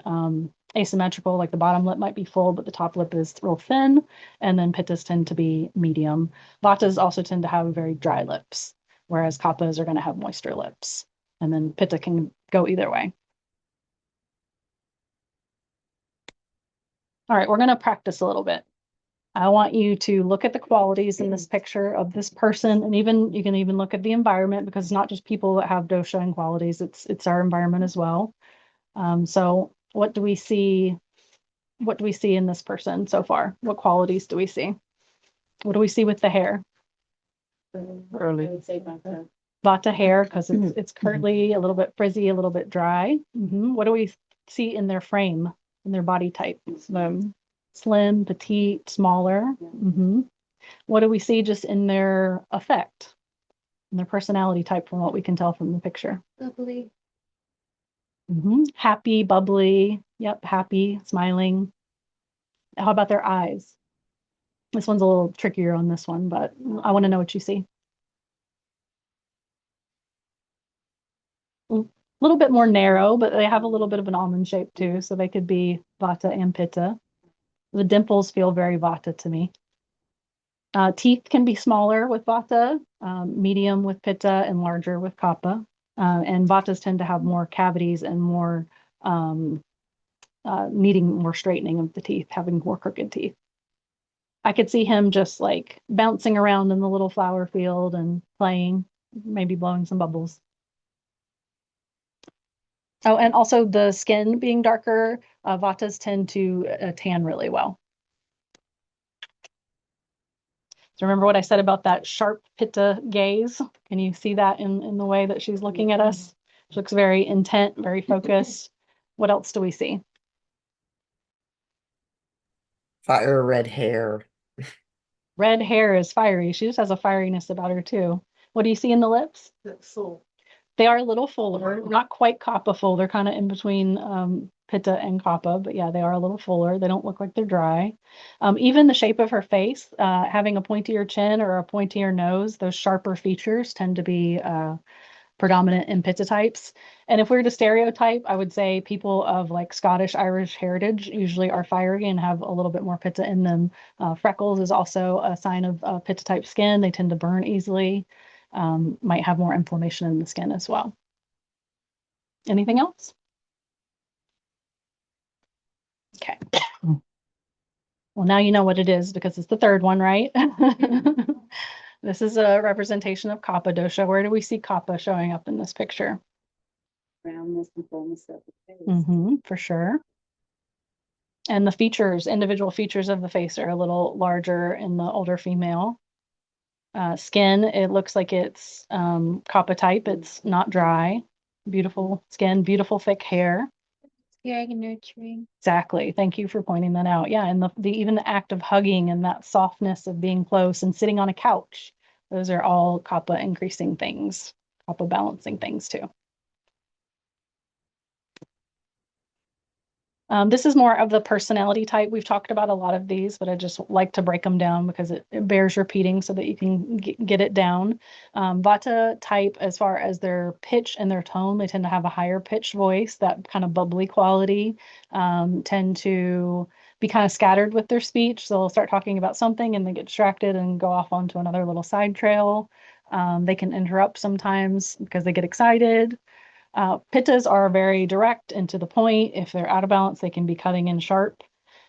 asymmetrical, like the bottom lip might be full, but the top lip is real thin. And then pittas tend to be medium. Vatas also tend to have very dry lips, whereas kappas are going to have moister lips. And then pitta can go either way. All right, we're going to practice a little bit. I want you to look at the qualities in this picture of this person, and even you can even look at the environment, because it's not just people that have dosha and qualities, it's our environment as well. So what do we see? What do we see in this person so far? What qualities do we see? What do we see with the hair? Early. I would say Vata. Vata hair, because it's curly, a little bit frizzy, a little bit dry. What do we see in their frame, in their body type? Slim, petite, smaller. What do we see just in their effect, in their personality type, from what we can tell from the picture? Bubbly. Happy, bubbly. Yep, happy, smiling. How about their eyes? This one's a little trickier on this one, but I want to know what you see. A little bit more narrow, but they have a little bit of an almond shape too, so they could be Vata and Pitta. The dimples feel very Vata to me. Teeth can be smaller with Vata, medium with Pitta, and larger with Kapha. And Vatas tend to have more cavities and more needing more straightening of the teeth, having more crooked teeth. I could see him just like bouncing around in the little flower field and playing, maybe blowing some bubbles. Oh, and also the skin being darker, Vatas tend to tan really well. So remember what I said about that sharp Pitta gaze? Can you see that in the way that she's looking at us? She looks very intent, very focused. What else do we see? Fire red hair. Red hair is fiery. She just has a fieriness about her too. What do you see in the lips? Full. They are a little fuller, not quite Kapha full. They're kind of in between Pitta and Kapha, but yeah, they are a little fuller. They don't look like they're dry. Even the shape of her face, having a pointier chin or a pointier nose, those sharper features tend to be predominant in Pitta types. And if we were to stereotype, I would say people of like Scottish Irish heritage usually are fiery and have a little bit more Pitta in them. Freckles is also a sign of Pitta type skin. They tend to burn easily, might have more inflammation in the skin as well. Anything else? Okay. Well, now you know what it is because it's the third one, right? This is a representation of Kapha dosha. Where do we see Kapha showing up in this picture? Roundness and fullness of the face. For sure. And the features, individual features of the face are a little larger in the older female. Skin, it looks like it's Kapha type. It's not dry. Beautiful skin, beautiful thick hair. Caring and nurturing. Exactly. Thank you for pointing that out. Yeah, and the even the act of hugging and that softness of being close and sitting on a couch, those are all Kapha increasing things, Kapha balancing things too. This is more of the personality type. We've talked about a lot of these, but I just like to break them down because it bears repeating so that you can get it down. Vata type, as far as their pitch and their tone, they tend to have a higher pitched voice, that kind of bubbly quality, tend to be kind of scattered with their speech. So they'll start talking about something and they get distracted and go off onto another little side trail. They can interrupt sometimes because they get excited. Pittas are very direct and to the point. If they're out of balance, they can be cutting in sharp,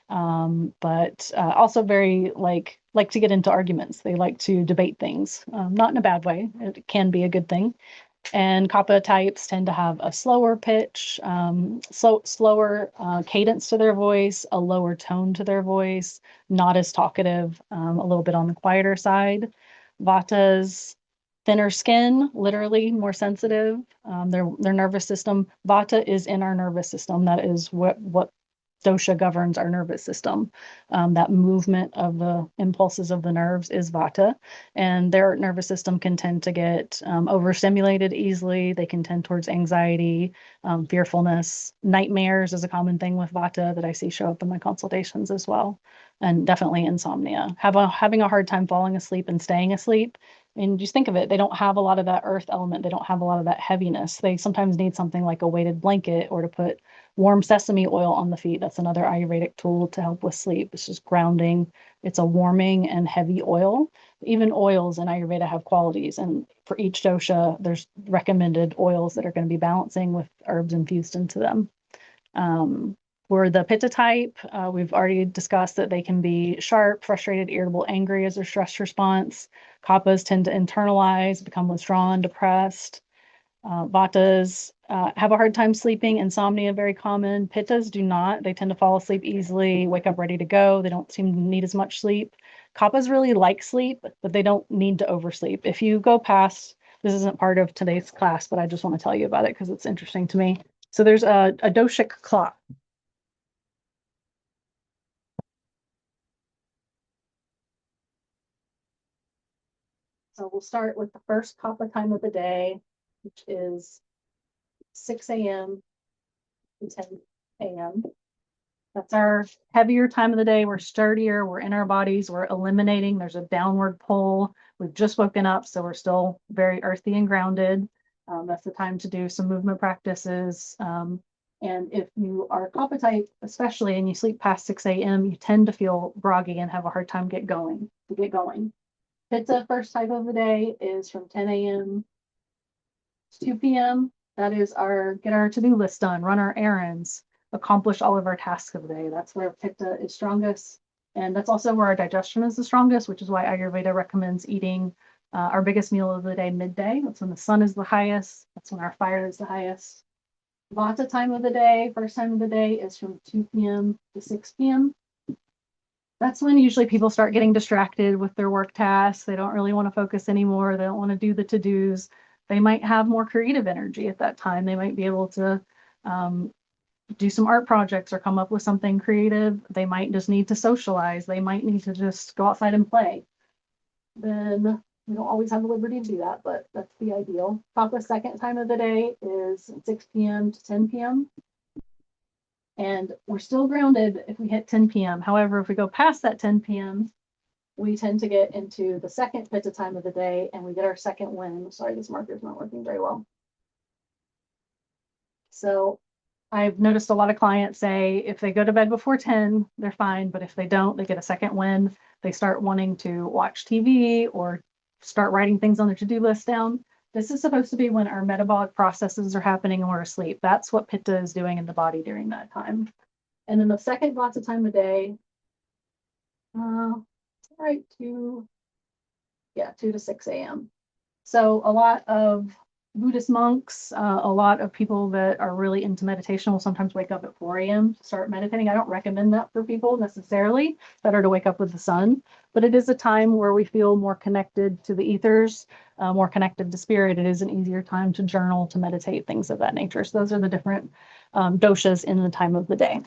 but also very like to get into arguments. They like to debate things, not in a bad way. It can be a good thing. And Kapha types tend to have a slower pitch, slower cadence to their voice, a lower tone to their voice, not as talkative, a little bit on the quieter side. Vatas, thinner skin, literally more sensitive. Their nervous system, Vata is in our nervous system. That is what dosha governs our nervous system. That movement of the impulses of the nerves is Vata, and their nervous system can tend to get overstimulated easily. They can tend towards anxiety, fearfulness. Nightmares is a common thing with Vata that I see show up in my consultations as well, and definitely insomnia. Having a hard time falling asleep and staying asleep. And just think of it, they don't have a lot of that earth element. They don't have a lot of that heaviness. They sometimes need something like a weighted blanket or to put warm sesame oil on the feet. That's another Ayurvedic tool to help with sleep. It's just grounding. It's a warming and heavy oil. Even oils in Ayurveda have qualities. And for each dosha, there's recommended oils that are going to be balancing with herbs infused into them. For the Pitta type, we've already discussed that they can be sharp, frustrated, irritable, angry as their stress response. Kappas tend to internalize, become withdrawn, depressed. Vatas have a hard time sleeping. Insomnia, very common. Pittas do not. They tend to fall asleep easily, wake up ready to go. They don't seem to need as much sleep. Kappas really like sleep, but they don't need to oversleep. If you go past, this isn't part of today's class, but I just want to tell you about it because it's interesting to me. So there's a doshic clock. So we'll start with the first kappa time of the day, which is 6 a.m. to 10 a.m. That's our heavier time of the day. We're sturdier. We're in our bodies. We're eliminating. There's a downward pull. We've just woken up, so we're still very earthy and grounded. That's the time to do some movement practices. And if you are kappa type, especially, and you sleep past 6 a.m., you tend to feel groggy and have a hard time to get going. Pitta first type of the day is from 10 a.m. to 2 p.m. That is get our to-do list done, run our errands, accomplish all of our tasks of the day. That's where Pitta is strongest. And that's also where our digestion is the strongest, which is why Ayurveda recommends eating our biggest meal of the day midday. That's when the sun is the highest. That's when our fire is the highest. Vata time of the day, first time of the day, is from 2 p.m. to 6 p.m. That's when usually people start getting distracted with their work tasks. They don't really want to focus anymore. They don't want to do the to-dos. They might have more creative energy at that time. They might be able to do some art projects or come up with something creative. They might just need to socialize. They might need to just go outside and play. Then we don't always have the liberty to do that, but that's the ideal. Kappa's second time of the day is 6 p.m. to 10 p.m. And we're still grounded if we hit 10 p.m. However, if we go past that 10 p.m., we tend to get into the second Pitta time of the day and we get our second wind. Sorry, this marker's not working very well. So I've noticed a lot of clients say if they go to bed before 10, they're fine. But if they don't, they get a second wind. They start wanting to watch TV or start writing things on their to-do list down. This is supposed to be when our metabolic processes are happening and we're asleep. That's what Pitta is doing in the body during that time. And then the second Vata time of day, 2 to 6 a.m. So a lot of Buddhist monks, a lot of people that are really into meditation will sometimes wake up at 4 a.m. to start meditating. I don't recommend that for people necessarily. It's better to wake up with the sun, but it is a time where we feel more connected to the ethers, more connected to spirit. It is an easier time to journal, to meditate, things of that nature. So those are the different doshas in the time of the day.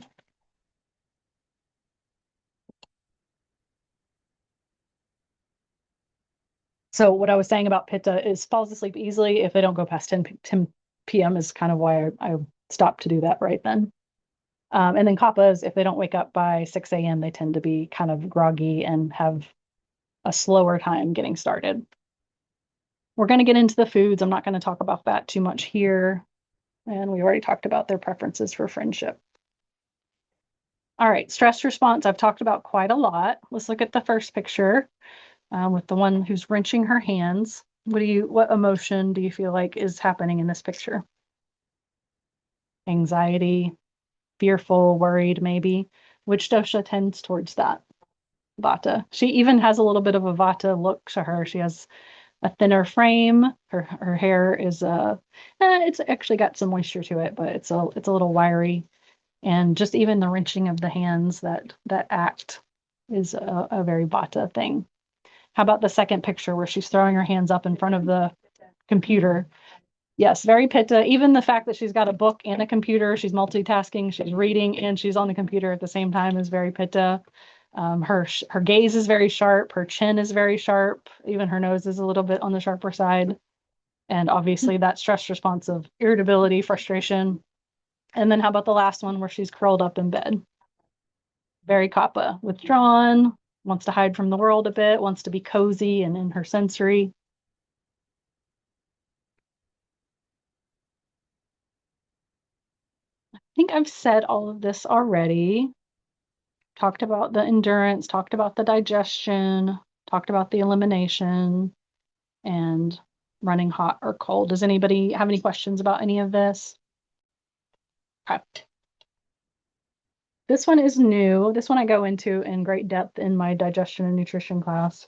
So what I was saying about Pitta is falls asleep easily if they don't go past 10 p.m. is kind of why I stopped to do that right then. And then Kappas, if they don't wake up by 6 a.m., they tend to be kind of groggy and have a slower time getting started. We're going to get into the foods. I'm not going to talk about that too much here. And we already talked about their preferences for friendship. All right, stress response, I've talked about quite a lot. Let's look at the first picture. With the one who's wrenching her hands. What emotion do you feel like is happening in this picture? Anxiety, fearful, worried, maybe. Which dosha tends towards that? Vata. She even has a little bit of a Vata look to her. She has a thinner frame. Her hair is it's actually got some moisture to it, but it's a little wiry. And just even the wrenching of the hands, that act is a very Vata thing. How about the second picture where she's throwing her hands up in front of the computer? Yes, very Pitta. Even the fact that she's got a book and a computer, she's multitasking, she's reading and she's on the computer at the same time is very Pitta. Her gaze is very sharp. Her chin is very sharp. Even her nose is a little bit on the sharper side. And obviously that stress response of irritability, frustration. And then how about the last one where she's curled up in bed? Very Kappa, withdrawn, wants to hide from the world a bit, wants to be cozy and in her sensory. I think I've said all of this already. Talked about the endurance, talked about the digestion, talked about the elimination, and running hot or cold. Does anybody have any questions about any of this? Okay. This one is new. This one I go into in great depth in my digestion and nutrition class.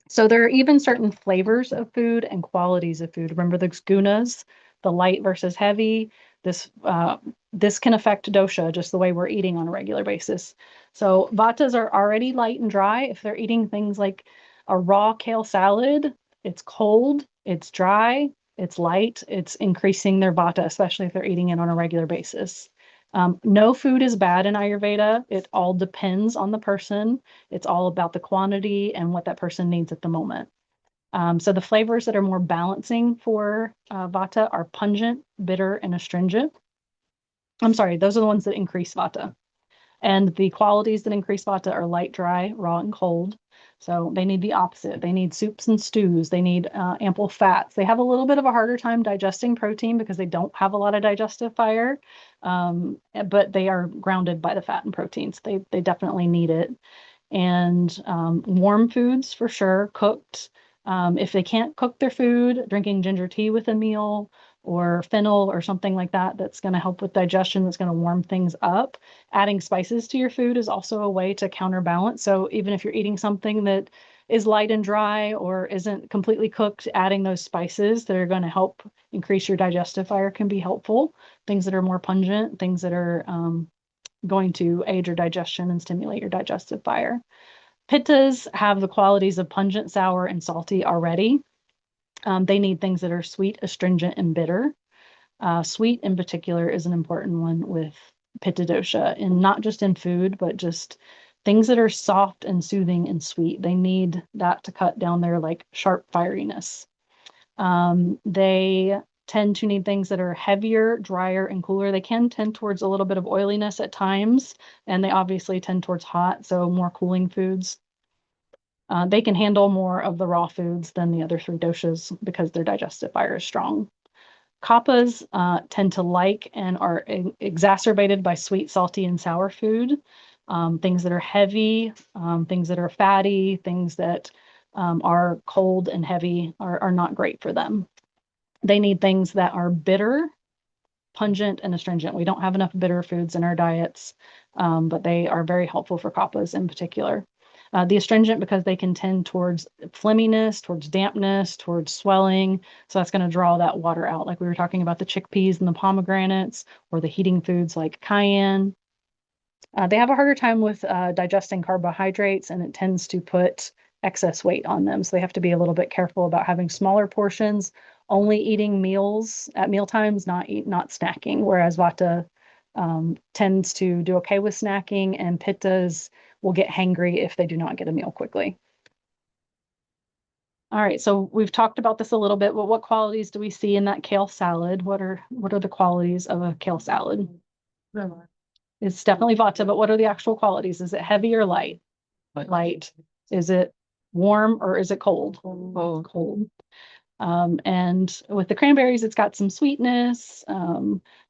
So there are even certain flavors of food and qualities of food. Remember the gunas, the light versus heavy. This can affect dosha just the way we're eating on a regular basis. So vatas are already light and dry. If they're eating things like a raw kale salad, it's cold, it's dry, it's light, it's increasing their vata, especially if they're eating it on a regular basis. No food is bad in Ayurveda. It all depends on the person. It's all about the quantity and what that person needs at the moment. So the flavors that are more balancing for vata are pungent, bitter, and astringent. I'm sorry, those are the ones that increase vata. And the qualities that increase vata are light, dry, raw, and cold. So they need the opposite. They need soups and stews. They need ample fats. They have a little bit of a harder time digesting protein because they don't have a lot of digestive fire, but they are grounded by the fat and proteins. They definitely need it. And warm foods for sure, cooked. If they can't cook their food, drinking ginger tea with a meal or fennel or something like that, that's going to help with digestion, that's going to warm things up. Adding spices to your food is also a way to counterbalance. So even if you're eating something that is light and dry or isn't completely cooked, adding those spices that are going to help increase your digestive fire can be helpful. Things that are more pungent, things that are going to aid your digestion and stimulate your digestive fire. Pittas have the qualities of pungent, sour, and salty already. They need things that are sweet, astringent, and bitter. Sweet in particular is an important one with pitta dosha, and not just in food, but just things that are soft and soothing and sweet. They need that to cut down their like sharp fieriness. They tend to need things that are heavier, drier, and cooler. They can tend towards a little bit of oiliness at times, and they obviously tend towards hot, so more cooling foods. They can handle more of the raw foods than the other three doshas because their digestive fire is strong. Kappas tend to like and are exacerbated by sweet, salty, and sour food. Things that are heavy, things that are fatty, things that are cold and heavy are not great for them. They need things that are bitter, pungent, and astringent. We don't have enough bitter foods in our diets, but they are very helpful for kappas in particular. The astringent, because they can tend towards phlegminess, towards dampness, towards swelling. So that's going to draw that water out, like we were talking about the chickpeas and the pomegranates, or the heating foods like cayenne. They have a harder time with digesting carbohydrates, and it tends to put excess weight on them. So they have to be a little bit careful about having smaller portions, only eating meals at meal times, not snacking. Whereas vata tends to do okay with snacking, and pittas will get hangry if they do not get a meal quickly. All right, so we've talked about this a little bit, but what qualities do we see in that kale salad? What are the qualities of a kale salad? It's definitely vata, but what are the actual qualities? Is it heavy or light? Light. Is it warm or is it cold? Cold. And with the cranberries, it's got some sweetness,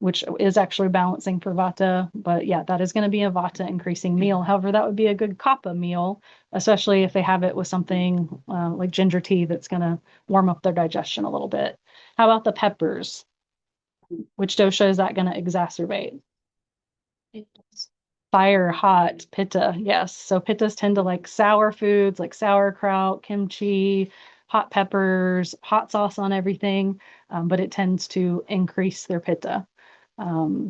which is actually balancing for vata. But yeah, that is going to be a vata increasing meal. However, that would be a good kapha meal, especially if they have it with something like ginger tea that's going to warm up their digestion a little bit. How about the peppers? Which dosha is that going to exacerbate? Fire, hot, pitta, yes. So pittas tend to like sour foods like sauerkraut, kimchi, hot peppers, hot sauce on everything, but it tends to increase their pitta.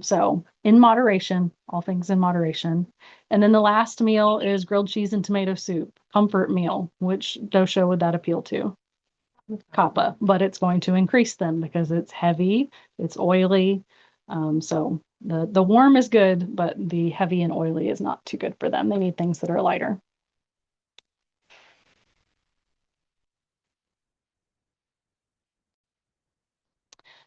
So in moderation, all things in moderation. And then the last meal is grilled cheese and tomato soup, comfort meal. Which dosha would that appeal to? Kapha, but it's going to increase them because it's heavy, it's oily. So the warm is good, but the heavy and oily is not too good for them. They need things that are lighter.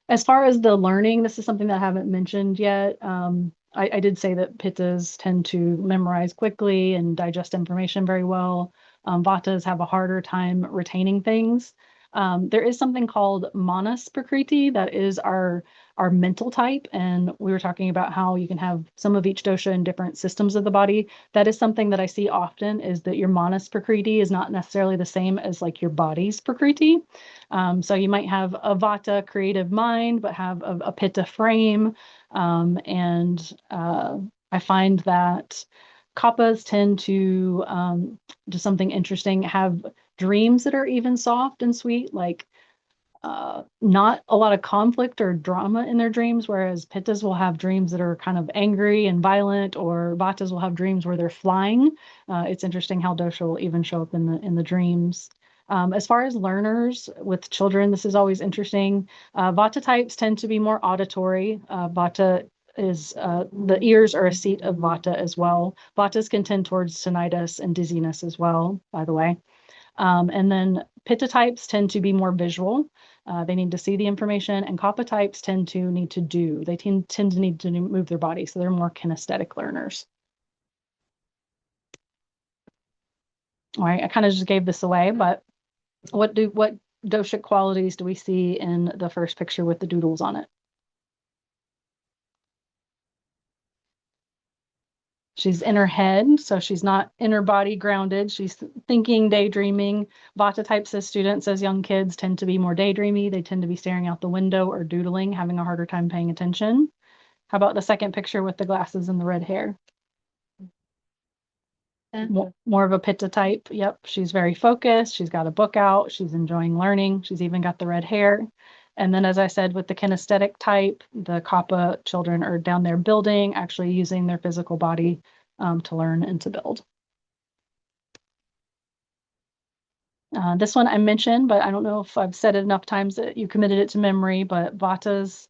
As far as the learning, this is something that I haven't mentioned yet. I did say that pittas tend to memorize quickly and digest information very well. Vatas have a harder time retaining things. There is something called manas prakriti that is our mental type, and we were talking about how you can have some of each dosha in different systems of the body. That is something that I see often, is that your manas prakriti is not necessarily the same as like your body's prakriti. So you might have a vata creative mind, but have a pitta frame, and I find that kappas tend to do something interesting, have dreams that are even soft and sweet, like not a lot of conflict or drama in their dreams, whereas pittas will have dreams that are kind of angry and violent, or vatas will have dreams where they're flying. It's interesting how dosha will even show up in the dreams. As far as learners with children, this is always interesting. Vata types tend to be more auditory. Vata is the ears are a seat of Vata as well. Vatas can tend towards tinnitus and dizziness as well, by the way. And then Pitta types tend to be more visual. They need to see the information, and Kapha types tend to need to do. They tend to need to move their body, so they're more kinesthetic learners. All right, I kind of just gave this away, but what doshic qualities do we see in the first picture with the doodles on it? She's in her head, so she's not in her body grounded. She's thinking, daydreaming. Vata types as students, as young kids, tend to be more daydreamy. They tend to be staring out the window or doodling, having a harder time paying attention. How about the second picture with the glasses and the red hair? More of a Pitta type. Yep, she's very focused. She's got a book out. She's enjoying learning. She's even got the red hair. And then, as I said, with the kinesthetic type, the Kapha children are down there building, actually using their physical body to learn and to build. This one I mentioned, but I don't know if I've said it enough times that you committed it to memory, but Vatas,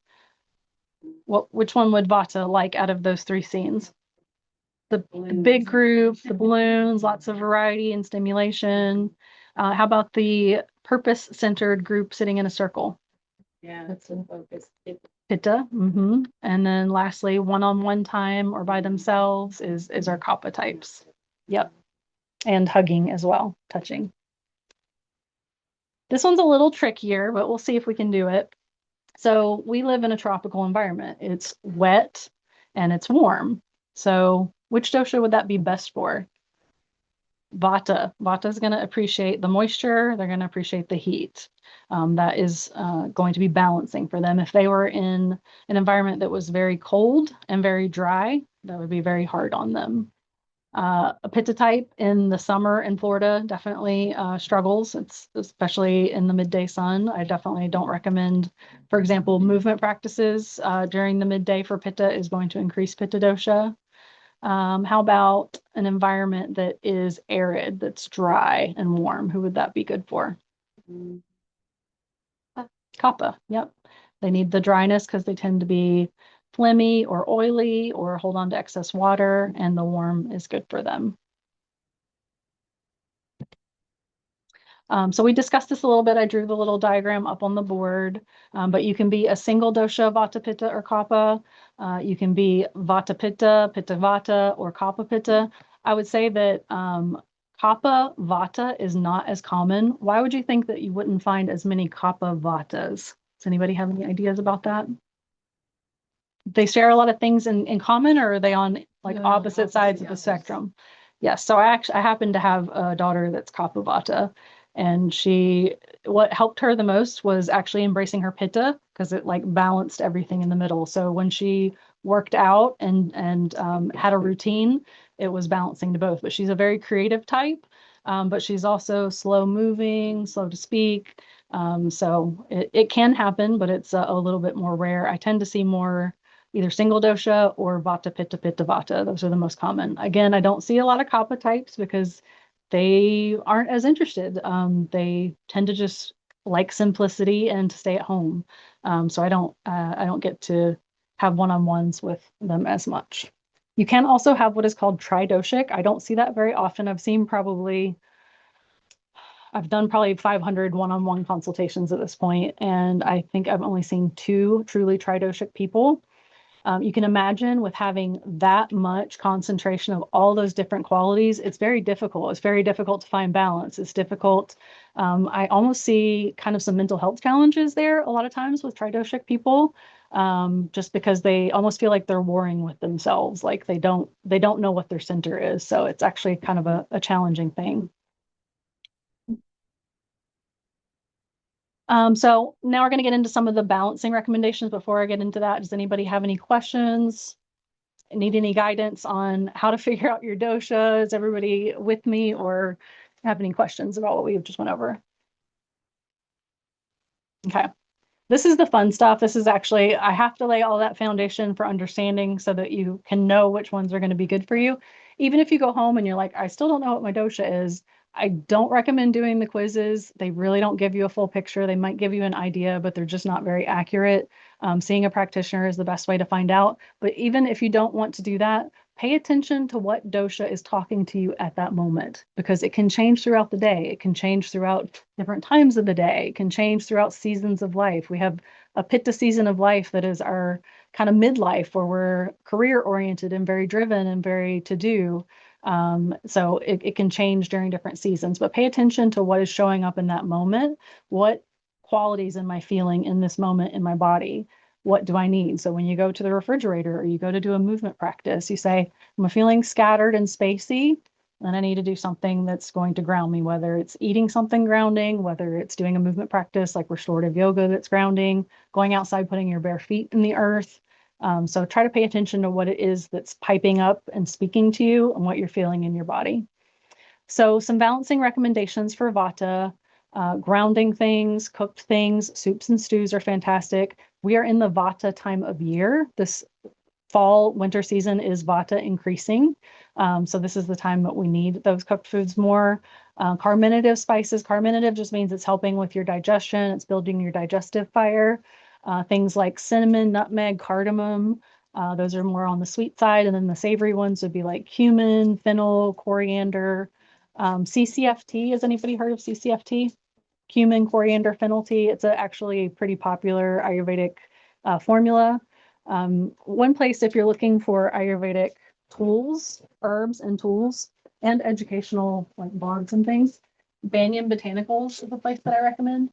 which one would Vata like out of those three scenes? The big group, the balloons, lots of variety and stimulation. How about the purpose-centered group sitting in a circle? Yeah, that's in focus. Pitta. And then lastly, one-on-one time or by themselves is our Kapha types. Yep. And hugging as well, touching. This one's a little trickier, but we'll see if we can do it. So we live in a tropical environment. It's wet and it's warm. So which dosha would that be best for? Vata. Vata is going to appreciate the moisture. They're going to appreciate the heat. That is going to be balancing for them. If they were in an environment that was very cold and very dry, that would be very hard on them. A Pitta type in the summer in Florida definitely struggles. It's especially in the midday sun. I definitely don't recommend, for example, movement practices during the midday for Pitta is going to increase Pitta dosha. How about an environment that is arid, that's dry and warm? Who would that be good for? Kapha. Yep. They need the dryness because they tend to be phlegmy or oily or hold on to excess water, and the warm is good for them. So we discussed this a little bit. I drew the little diagram up on the board, but you can be a single dosha, Vata, Pitta, or Kapha. You can be Vata, Pitta, Pitta, Vata, or Kapha, Pitta. I would say that Kapha, Vata is not as common. Why would you think that you wouldn't find as many Kapha, Vatas? Does anybody have any ideas about that? They share a lot of things in common, or are they on like opposite sides of the spectrum? Yes. So I happen to have a daughter that's Kapha Vata, and what helped her the most was actually embracing her Pitta, because it like balanced everything in the middle. So when she worked out and had a routine, it was balancing to both. But she's a very creative type, but she's also slow moving, slow to speak. So it can happen, but it's a little bit more rare. I tend to see more either single dosha or Vata, Pitta, Pitta, Vata. Those are the most common. Again, I don't see a lot of Kapha types because they aren't as interested. They tend to just like simplicity and to stay at home. So I don't get to have one-on-ones with them as much. You can also have what is called tridoshic. I don't see that very often. I've done probably 500 one-on-one consultations at this point, and I think I've only seen 2 truly tridoshic people. You can imagine with having that much concentration of all those different qualities, it's very difficult. It's very difficult to find balance. It's difficult. I almost see kind of some mental health challenges there a lot of times with tridoshic people, just because they almost feel like they're warring with themselves, like they don't know what their center is. So it's actually kind of a challenging thing. So now we're going to get into some of the balancing recommendations. Before I get into that, does anybody have any questions? Need any guidance on how to figure out your dosha? Is everybody with me, or have any questions about what we just went over? Okay. This is the fun stuff. This is actually, I have to lay all that foundation for understanding so that you can know which ones are going to be good for you. Even if you go home and you're like, I still don't know what my dosha is, I don't recommend doing the quizzes. They really don't give you a full picture. They might give you an idea, but they're just not very accurate. Seeing a practitioner is the best way to find out. But even if you don't want to do that, pay attention to what dosha is talking to you at that moment, because it can change throughout the day. It can change throughout different times of the day. It can change throughout seasons of life. We have a pitta season of life that is our kind of midlife, where we're career oriented and very driven and very to do. So it can change during different seasons, but pay attention to what is showing up in that moment. What qualities am I feeling in this moment in my body? What do I need? So when you go to the refrigerator or you go to do a movement practice, you say, I'm feeling scattered and spacey, and I need to do something that's going to ground me, whether it's eating something grounding, whether it's doing a movement practice like restorative yoga that's grounding, going outside, putting your bare feet in the earth. So try to pay attention to what it is that's piping up and speaking to you and what you're feeling in your body. So some balancing recommendations for Vata. Grounding things, cooked things, soups and stews are fantastic. We are in the Vata time of year. This fall, winter season is Vata increasing. So this is the time that we need those cooked foods more. Carminative spices. Carminative just means it's helping with your digestion. It's building your digestive fire. Things like cinnamon, nutmeg, cardamom. Those are more on the sweet side. And then the savory ones would be like cumin, fennel, coriander. CCFT. Has anybody heard of CCFT? Cumin, coriander, fennel tea. It's actually a pretty popular Ayurvedic formula. One place, if you're looking for Ayurvedic tools, herbs and tools, and educational like blogs and things, Banyan Botanicals is a place that I recommend.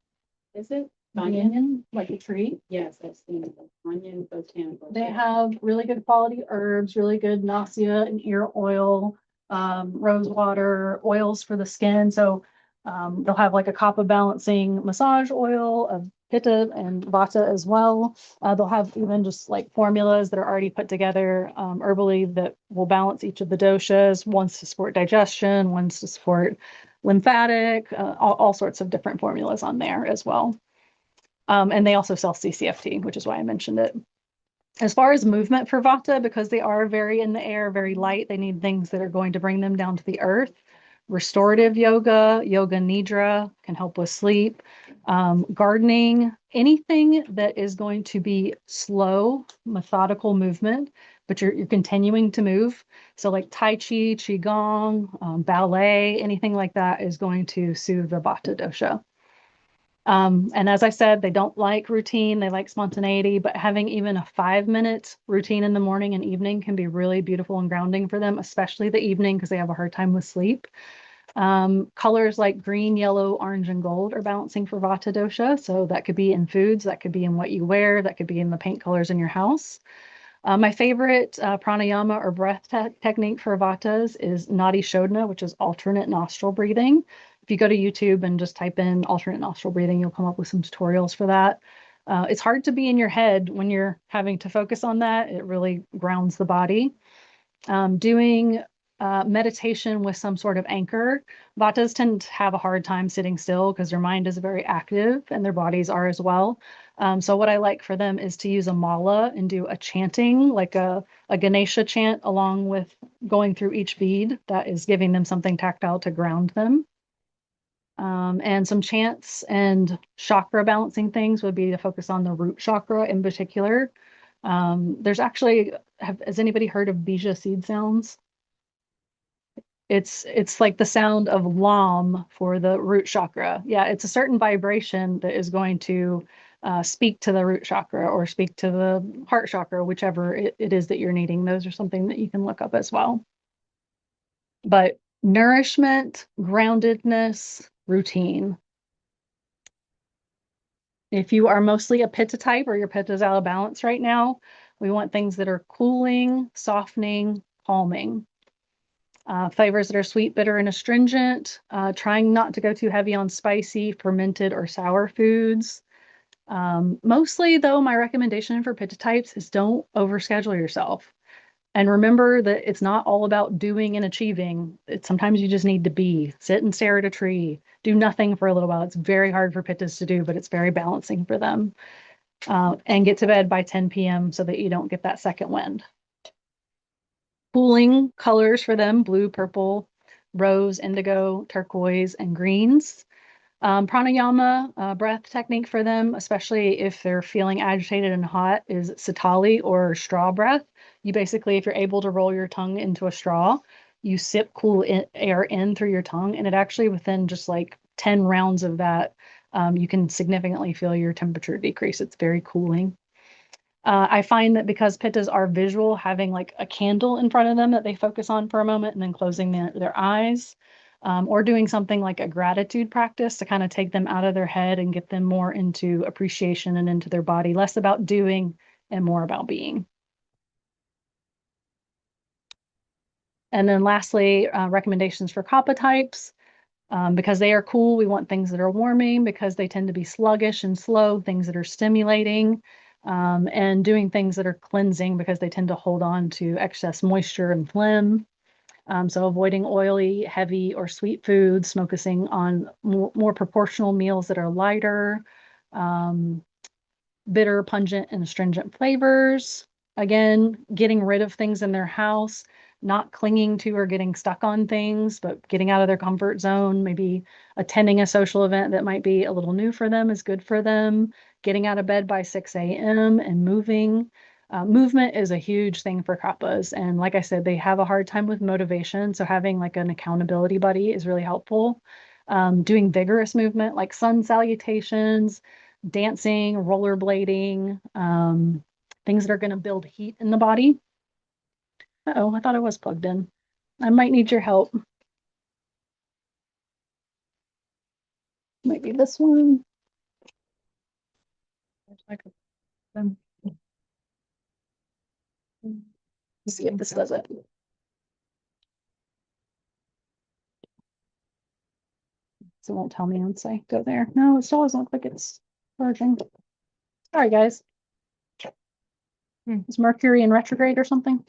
Is it? Banyan, like a tree. Yes, I've seen it. Onion botanical. They have really good quality herbs, really good nausea and ear oil, rose water, oils for the skin. So they'll have like a kapha balancing massage oil of pitta and vata as well. They'll have even just like formulas that are already put together herbally that will balance each of the doshas. One's to support digestion, one's to support lymphatic, all sorts of different formulas on there as well. And they also sell CCFT, which is why I mentioned it. As far as movement for Vata, because they are very in the air, very light, they need things that are going to bring them down to the earth. Restorative yoga, yoga nidra can help with sleep. Gardening, anything that is going to be slow, methodical movement, but you're continuing to move. So like Tai Chi, Qigong, ballet, anything like that is going to soothe the Vata dosha. And as I said, they don't like routine, they like spontaneity, but having even a 5-minute routine in the morning and evening can be really beautiful and grounding for them, especially the evening because they have a hard time with sleep. Colors like green, yellow, orange, and gold are balancing for Vata dosha. So that could be in foods, that could be in what you wear, that could be in the paint colors in your house. My favorite pranayama or breath technique for Vatas is Nadi Shodhana, which is alternate nostril breathing. If you go to YouTube and just type in alternate nostril breathing, you'll come up with some tutorials for that. It's hard to be in your head when you're having to focus on that. It really grounds the body. Doing meditation with some sort of anchor. Vatas tend to have a hard time sitting still because their mind is very active and their bodies are as well. So what I like for them is to use a mala and do a chanting, like a Ganesha chant, along with going through each bead. That is giving them something tactile to ground them. And some chants and chakra balancing things would be to focus on the root chakra in particular. There's actually, has anybody heard of Bija seed sounds? It's like the sound of Lam for the root chakra. Yeah, it's a certain vibration that is going to speak to the root chakra or speak to the heart chakra, whichever it is that you're needing. Those are something that you can look up as well. But nourishment, groundedness, routine. If you are mostly a pitta type or your pitta is out of balance right now, we want things that are cooling, softening, calming. Flavors that are sweet, bitter, and astringent. Trying not to go too heavy on spicy, fermented, or sour foods. Mostly, though, my recommendation for pitta types is don't overschedule yourself. And remember that it's not all about doing and achieving. Sometimes you just need to be, sit and stare at a tree, do nothing for a little while. It's very hard for pittas to do, but it's very balancing for them. And get to bed by 10 p.m. so that you don't get that second wind. Cooling colors for them: blue, purple, rose, indigo, turquoise, and greens. Pranayama, breath technique for them, especially if they're feeling agitated and hot, is sitali, or straw breath. You basically, if you're able to roll your tongue into a straw, you sip cool air in through your tongue, and it actually, within just like 10 rounds of that, you can significantly feel your temperature decrease. It's very cooling. I find that because pittas are visual, having like a candle in front of them that they focus on for a moment and then closing their eyes, or doing something like a gratitude practice to kind of take them out of their head and get them more into appreciation and into their body, less about doing and more about being. And then lastly, recommendations for kapha types. Because they are cool, we want things that are warming. Because they tend to be sluggish and slow, things that are stimulating. And doing things that are cleansing, because they tend to hold on to excess moisture and phlegm. So avoiding oily, heavy, or sweet foods, focusing on more proportional meals that are lighter, bitter, pungent, and astringent flavors. Again, getting rid of things in their house, not clinging to or getting stuck on things, but getting out of their comfort zone. Maybe attending a social event that might be a little new for them is good for them. Getting out of bed by 6 a.m. and moving. Movement is a huge thing for kappas. And like I said, they have a hard time with motivation. So having like an accountability buddy is really helpful. Doing vigorous movement like sun salutations, dancing, rollerblading, things that are going to build heat in the body. Uh-oh, I thought I was plugged in. I might need your help. Might be this one. Let's see if this does it. So it won't tell me once I go there. No, it still doesn't look like it's charging. Sorry, guys. Is Mercury in retrograde or something?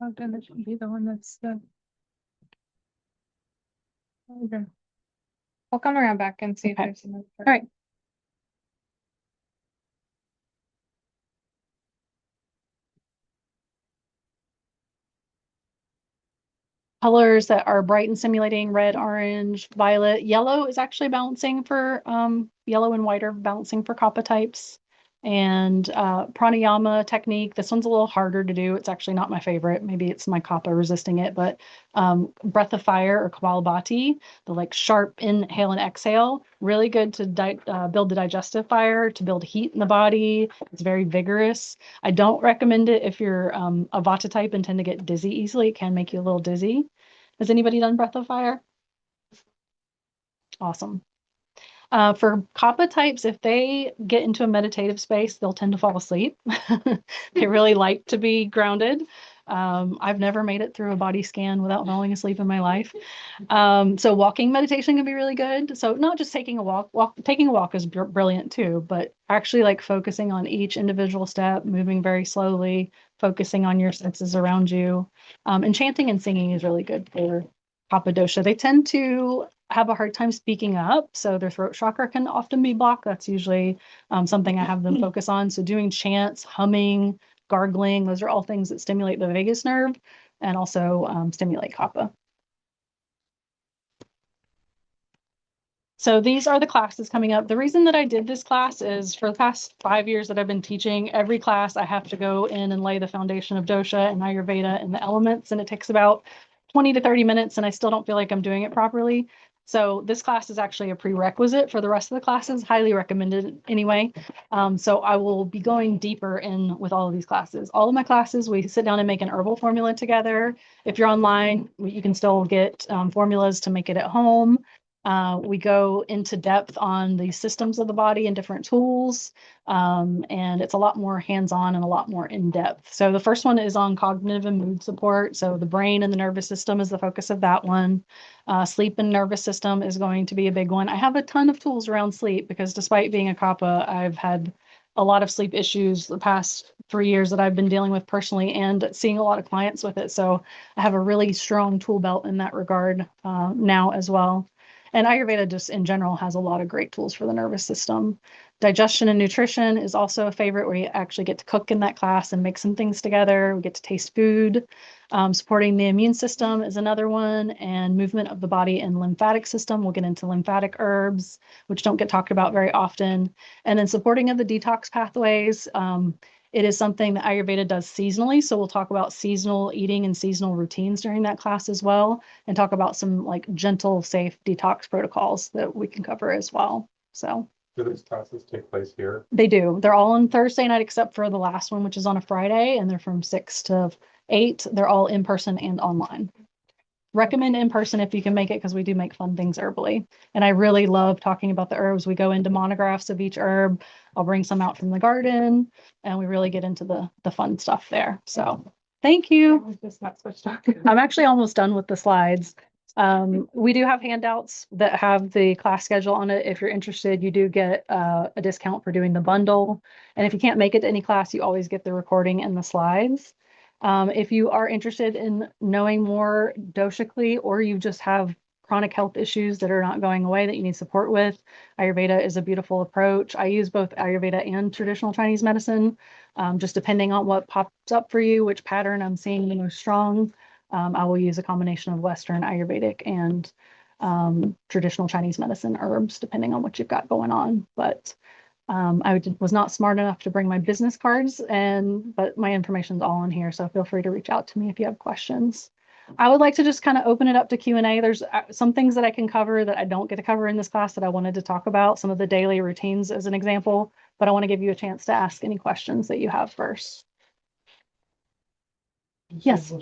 Oh, then it should be the one that's the. Okay. I'll come around back and see if Okay. there's another. All right. Colors that are bright and stimulating: red, orange, violet. Yellow is actually balancing for yellow and white are balancing for kapha types. And pranayama technique, this one's a little harder to do. It's actually not my favorite. Maybe it's my kapha resisting it, but breath of fire, or kapalabhati, the like sharp inhale and exhale, really good to build the digestive fire, to build heat in the body. It's very vigorous. I don't recommend it if you're a vata type and tend to get dizzy easily. It can make you a little dizzy. Has anybody done breath of fire? Awesome. For kapha types, if they get into a meditative space, they'll tend to fall asleep. They really like to be grounded. I've never made it through a body scan without falling asleep in my life. So walking meditation can be really good. So not just taking a walk, taking a walk is brilliant too, but actually like focusing on each individual step, moving very slowly, focusing on your senses around you. And chanting and singing is really good for kapha dosha. They tend to have a hard time speaking up, so their throat chakra can often be blocked. That's usually something I have them focus on. So doing chants, humming, gargling, those are all things that stimulate the vagus nerve and also stimulate kapha. So these are the classes coming up. The reason that I did this class is for the past 5 years that I've been teaching, every class I have to go in and lay the foundation of dosha and Ayurveda and the elements, and it takes about 20 to 30 minutes, and I still don't feel like I'm doing it properly. So this class is actually a prerequisite for the rest of the classes, highly recommended anyway. So I will be going deeper in with all of these classes. All of my classes, we sit down and make an herbal formula together. If you're online, you can still get formulas to make it at home. We go into depth on the systems of the body and different tools, and it's a lot more hands-on and a lot more in-depth. So the first one is on cognitive and mood support. So the brain and the nervous system is the focus of that one. Sleep and nervous system is going to be a big one. I have a ton of tools around sleep because despite being a kappa, I've had a lot of sleep issues the past 3 years that I've been dealing with personally and seeing a lot of clients with it. So I have a really strong tool belt in that regard now as well. And Ayurveda just in general has a lot of great tools for the nervous system. Digestion and nutrition is also a favorite where you actually get to cook in that class and make some things together. We get to taste food. Supporting the immune system is another one, and movement of the body and lymphatic system. We'll get into lymphatic herbs, which don't get talked about very often. And then supporting of the detox pathways. It is something that Ayurveda does seasonally. So we'll talk about seasonal eating and seasonal routines during that class as well, and talk about some like gentle, safe detox protocols that we can cover as well. So do these classes take place here? they do. They're all on Thursday night except for the last one, which is on a Friday, and they're from 6 to 8. They're all in person and online. Recommend in person if you can make it because we do make fun things herbally. And I really love talking about the herbs. We go into monographs of each herb. I'll bring some out from the garden and we really get into the fun stuff there. So thank you. I'm actually almost done with the slides. We do have handouts that have the class schedule on it. If you're interested, you do get a discount for doing the bundle. And if you can't make it to any class, you always get the recording and the slides. If you are interested in knowing more doshically, or you just have chronic health issues that are not going away that you need support with, Ayurveda is a beautiful approach. I use both Ayurveda and traditional Chinese medicine, just depending on what pops up for you, which pattern I'm seeing the most strong. I will use a combination of Western Ayurvedic and traditional Chinese medicine herbs, depending on what you've got going on. But was not smart enough to bring my business cards, but my information's all in here. So feel free to reach out to me if you have questions. I would like to just kind of open it up to Q&A. There's some things that I can cover that I don't get to cover in this class that I wanted to talk about, some of the daily routines as an example, but I want to give you a chance to ask any questions that you have first. Yes.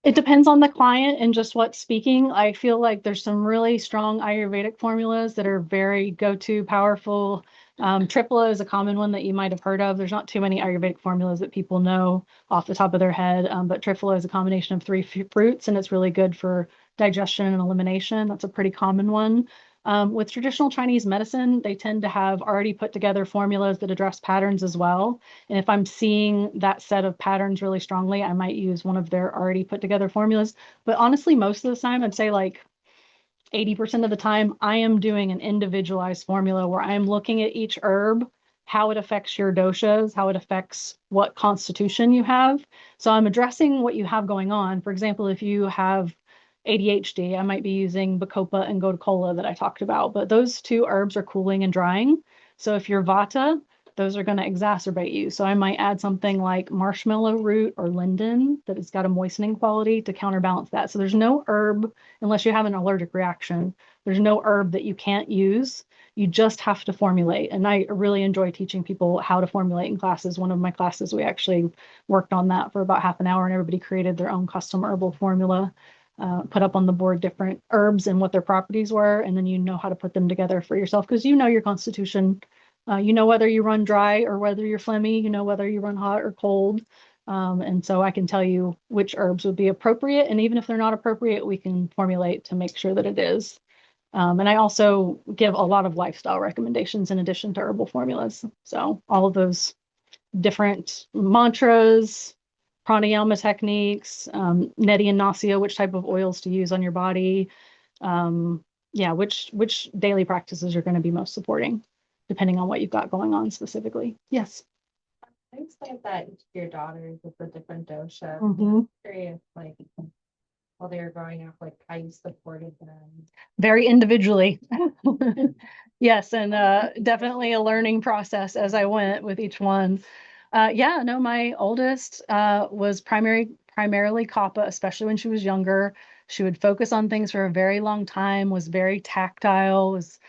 It depends on the client and just what's speaking. I feel like there's some really strong Ayurvedic formulas that are very go-to, powerful. Tripla is a common one that you might have heard of. There's not too many Ayurvedic formulas that people know off the top of their head, but Tripla is a combination of 3 fruits, and it's really good for digestion and elimination. That's a pretty common one. With traditional Chinese medicine, they tend to have already put together formulas that address patterns as well. And if I'm seeing that set of patterns really strongly, I might use one of their already put together formulas. But honestly, most of the time, I'd say like 80% of the time, I am doing an individualized formula where I'm looking at each herb, how it affects your doshas, how it affects what constitution you have. So I'm addressing what you have going on. For example, if you have ADHD, I might be using Bacopa and Gotacola that I talked about, but those 2 herbs are cooling and drying. So if you're Vata, those are going to exacerbate you. So I might add something like marshmallow root or linden that has got a moistening quality to counterbalance that. So there's no herb, unless you have an allergic reaction, there's no herb that you can't use. You just have to formulate. And I really enjoy teaching people how to formulate in classes. One of my classes, we actually worked on that for about half an hour and everybody created their own custom herbal formula. Put up on the board different herbs and what their properties were, and then you know how to put them together for yourself because you know your constitution. You know whether you run dry or whether you're phlegmy, you know whether you run hot or cold. And so I can tell you which herbs would be appropriate, and even if they're not appropriate, we can formulate to make sure that it is. And I also give a lot of lifestyle recommendations in addition to herbal formulas. So all of those different mantras, pranayama techniques, neti and nasya, which type of oils to use on your body. Which daily practices you're going to be most supporting, depending on what you've got going on specifically. Yes. I explained that to your daughters with the different dosha. Mhm. Curious, like while they were growing up, like how you supported them. Very individually. Yes, and definitely a learning process as I went with each one. My oldest was primarily Kappa, especially when she was younger. She would focus on things for a very long time, was very tactile, was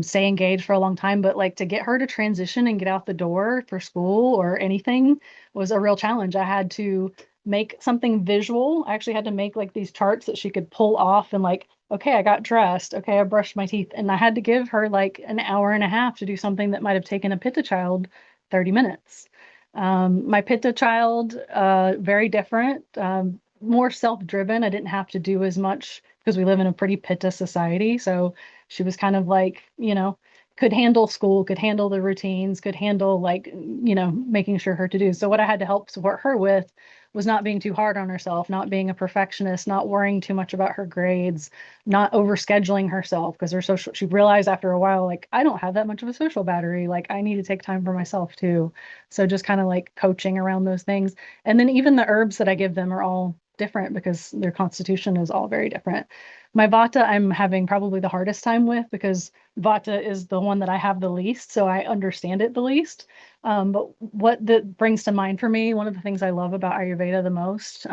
stay engaged for a long time. But like to get her to transition and get out the door for school or anything was a real challenge. I had to make something visual. I actually had to make like these charts that she could pull off and like, okay, I got dressed. Okay, I brushed my teeth. And I had to give her like an hour and a half to do something that might have taken a Pitta child 30 minutes. My Pitta child, very different, more self-driven. I didn't have to do as much because we live in a pretty Pitta society. So she was kind of like, could handle school, could handle the routines, could handle like, making sure her to do. So what I had to help support her with was not being too hard on herself, not being a perfectionist, not worrying too much about her grades, not overscheduling herself because she realized after a while, like, I don't have that much of a social battery. Like I need to take time for myself too. So just kind of like coaching around those things. And then even the herbs that I give them are all different because their constitution is all very different. My Vata, I'm having probably the hardest time with because Vata is the one that I have the least, so I understand it the least. But what that brings to mind for me, one of the things I love about Ayurveda the most,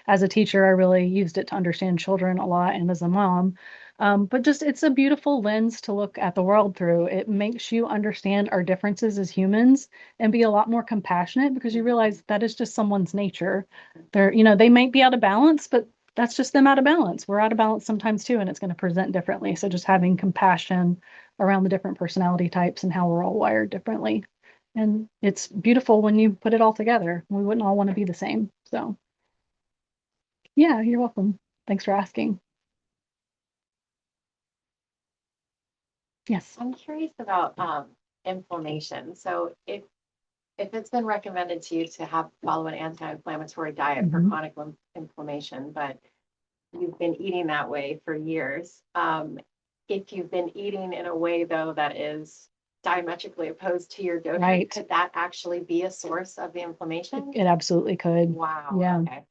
as a teacher, I really used it to understand children a lot and as a mom. But just it's a beautiful lens to look at the world through. It makes you understand our differences as humans and be a lot more compassionate because you realize that is just someone's nature. They might be out of balance, but that's just them out of balance. We're out of balance sometimes too, and it's going to present differently. So just having compassion around the different personality types and how we're all wired differently. And it's beautiful when you put it all together. We wouldn't all want to be the same. So yeah, you're welcome. Thanks for asking. Yes. I'm curious about inflammation. So if it's been recommended to you to follow an anti-inflammatory diet for chronic inflammation, but you've been eating that way for years, if you've been eating in a way though that is diametrically opposed to your dosha, Right. could that actually be a source of the inflammation? It absolutely could. Wow. Yeah. Okay.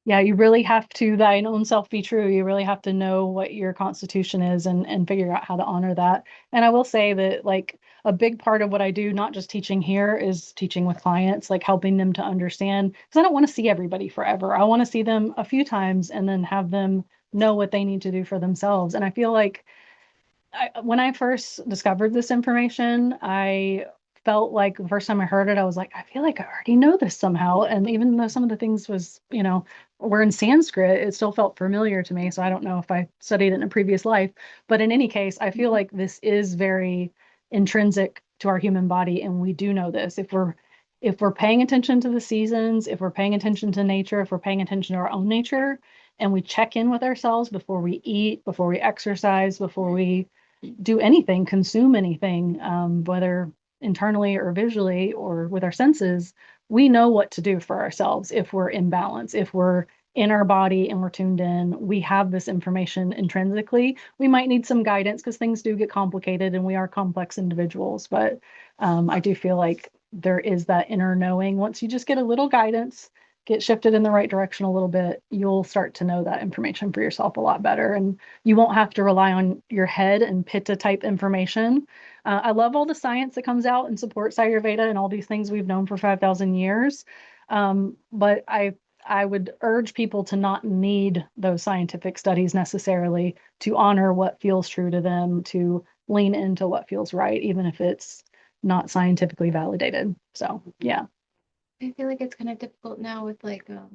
Yeah, you really have to thine own self be true. You really have to know what your constitution is and figure out how to honor that. And I will say that like a big part of what I do, not just teaching here, is teaching with clients, like helping them to understand, because I don't want to see everybody forever. I want to see them a few times and then have them know what they need to do for themselves. And I feel like when I first discovered this information, I felt like the first time I heard it, I was like, I feel like I already know this somehow. And even though some of the things were in Sanskrit, it still felt familiar to me. So I don't know if I studied it in a previous life. But in any case, I feel like this is very intrinsic to our human body. And we do know this. If we're paying attention to the seasons, if we're paying attention to nature, if we're paying attention to our own nature, and we check in with ourselves before we eat, before we exercise, before we do anything, consume anything, whether internally or visually or with our senses, we know what to do for ourselves if we're in balance, if we're in our body and we're tuned in. We have this information intrinsically. We might need some guidance because things do get complicated and we are complex individuals, but I do feel like there is that inner knowing. Once you just get a little guidance, get shifted in the right direction a little bit, you'll start to know that information for yourself a lot better. And you won't have to rely on your head and pitta type information. I love all the science that comes out and supports Ayurveda and all these things we've known for 5,000 years. But I would urge people to not need those scientific studies necessarily to honor what feels true to them, to lean into what feels right, even if it's not scientifically validated. So, yeah. I feel like it's kind of difficult now with like a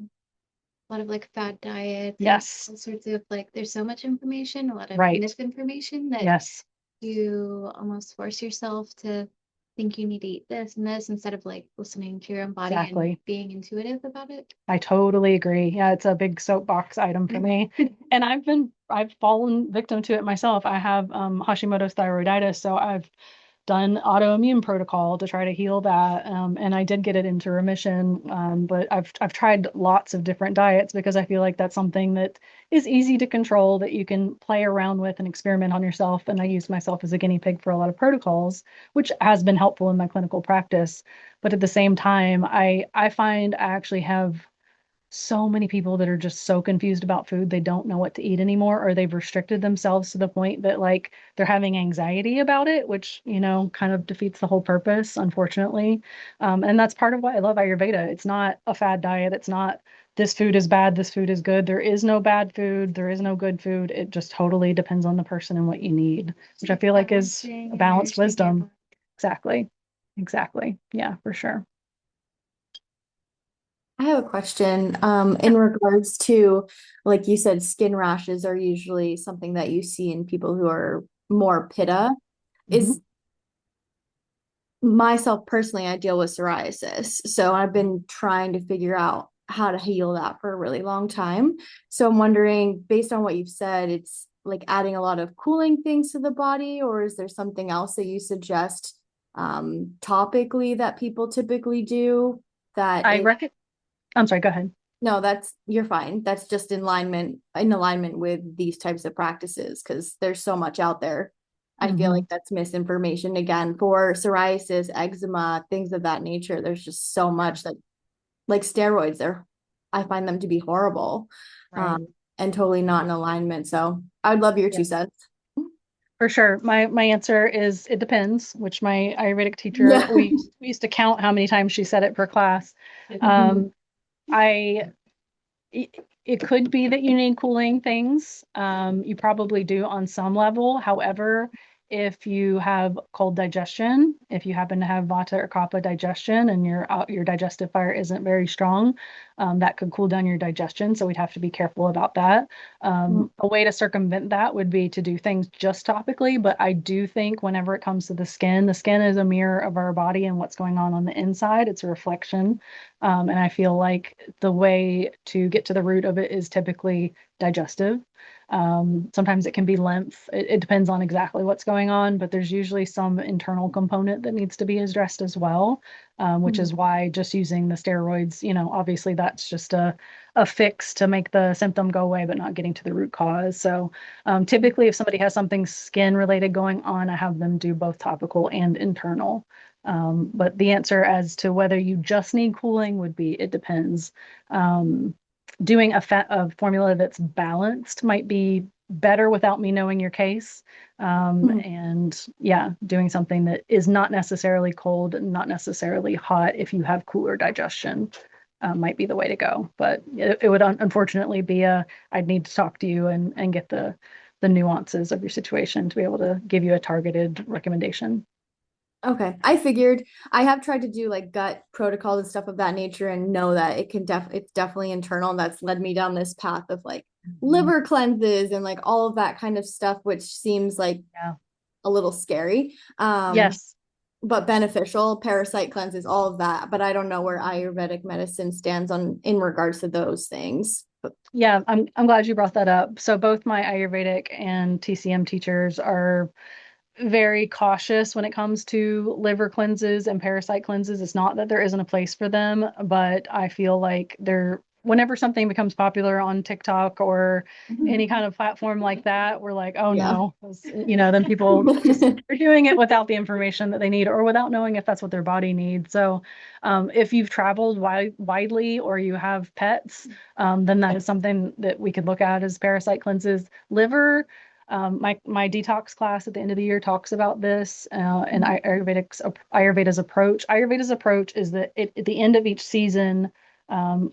lot of like fad diets. and Yes. all sorts of like there's so much information, a lot of Right. misinformation that Yes. you almost force yourself to think you need to eat this and this instead of like listening to your own body Exactly. and being intuitive about it. I totally agree. Yeah, it's a big soapbox item for me. And I've fallen victim to it myself. I have Hashimoto's thyroiditis, so I've done autoimmune protocol to try to heal that. And I did get it into remission. But I've tried lots of different diets because I feel like that's something that is easy to control, that you can play around with and experiment on yourself. And I use myself as a guinea pig for a lot of protocols, which has been helpful in my clinical practice. But at the same time, I find I actually have so many people that are just so confused about food, they don't know what to eat anymore, or they've restricted themselves to the point that like they're having anxiety about it, which, kind of defeats the whole purpose, unfortunately. And that's part of why I love Ayurveda. It's not a fad diet. It's not this food is bad, this food is good. There is no bad food. There is no good food. It just totally depends on the person and what you need, which I feel like is Balancing a and balanced nourishing your wisdom. body. Exactly. Exactly. Yeah, for sure. I have a question. In regards to, like you said, skin rashes are usually something that you see in people who are more pitta. Is myself personally, I deal with psoriasis. So I've been trying to figure out how to heal that for a really long time. So I'm wondering, based on what you've said, it's like adding a lot of cooling things to the body, or is there something else that you suggest topically that people typically do that I is reckon, I'm sorry, go ahead. no, that's you're fine. That's just in alignment with these types of practices because there's so much out there. I feel like that's misinformation again for psoriasis, eczema, things of that nature. There's just so much that like steroids, I find them to be horrible, Right. and totally not in alignment. So I would love your Yeah. 2 cents. For sure. My answer is it depends, which my Ayurvedic teacher, Yeah. we used to count how many times she said it per class. I it could be that you need cooling things. You probably do on some level. However, if you have cold digestion, if you happen to have vata or kapha digestion and your digestive fire isn't very strong, that could cool down your digestion. So we'd have to be careful about that. A way to circumvent that would be to do things just topically. But I do think whenever it comes to the skin is a mirror of our body and what's going on the inside. It's a reflection. And I feel like the way to get to the root of it is typically digestive. Sometimes it can be lymph. It depends on exactly what's going on, but there's usually some internal component that needs to be addressed as well, which is why just using the steroids, obviously that's just a fix to make the symptom go away, but not getting to the root cause. So typically, if somebody has something skin related going on, I have them do both topical and internal. But the answer as to whether you just need cooling would be it depends. Doing a formula that's balanced might be better without me knowing your case. And yeah, doing something that is not necessarily cold, not necessarily hot if you have cooler digestion. Might be the way to go, but it would unfortunately be I'd need to talk to you and get the nuances of your situation to be able to give you a targeted recommendation. Okay. I figured I have tried to do like gut protocols and stuff of that nature and know that it's definitely internal. And that's led me down this path of like liver cleanses and like all of that kind of stuff, which seems like Yeah. a little scary. Yes. But beneficial, parasite cleanses, all of that. But I don't know where Ayurvedic medicine stands in regards to those things. Yeah, I'm glad you brought that up. So both my Ayurvedic and TCM teachers are very cautious when it comes to liver cleanses and parasite cleanses. It's not that there isn't a place for them, but I feel like whenever something becomes popular on TikTok or any kind of platform like that, we're like, oh Yeah. no, then people just are doing it without the information that they need or without knowing if that's what their body needs. So if you've traveled widely or you have pets, then that is something that we could look at as parasite cleanses. Liver, my detox class at the end of the year talks about this and Ayurveda's approach. Ayurveda's approach is that at the end of each season,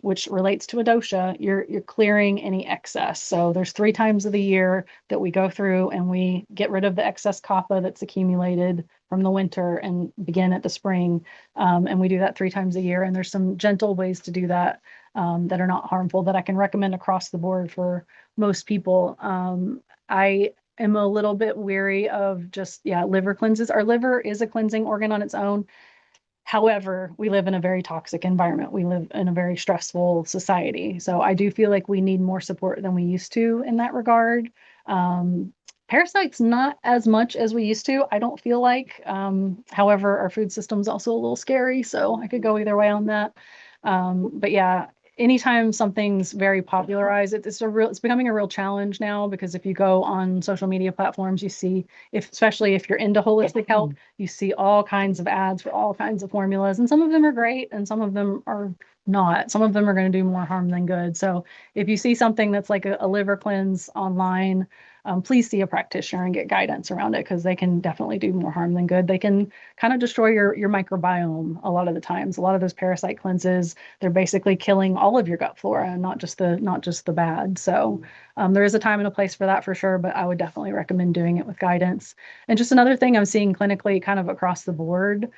which relates to a dosha, you're clearing any excess. So there's 3 times of the year that we go through and we get rid of the excess kapha that's accumulated from the winter and begin at the spring. And we do that 3 times a year. And there's some gentle ways to do that that are not harmful that I can recommend across the board for most people. I am a little bit weary of just, liver cleanses. Our liver is a cleansing organ on its own. However, we live in a very toxic environment. We live in a very stressful society. So I do feel like we need more support than we used to in that regard. Parasites, not as much as we used to, I don't feel like. However, our food system's also a little scary, so I could go either way on that. But yeah, anytime something's very popularized, it's becoming a real challenge now because if you go on social media platforms, you see, especially if you're into holistic health, you see all kinds of ads for all kinds of formulas, and some of them are great and some of them are not. Some of them are going to do more harm than good. So if you see something that's like a liver cleanse online, please see a practitioner and get guidance around it because they can definitely do more harm than good. They can kind of destroy your microbiome a lot of the times. A lot of those parasite cleanses, they're basically killing all of your gut flora, not just the bad. So there is a time and a place for that for sure, but I would definitely recommend doing it with guidance. And just another thing I'm seeing clinically kind of across the board,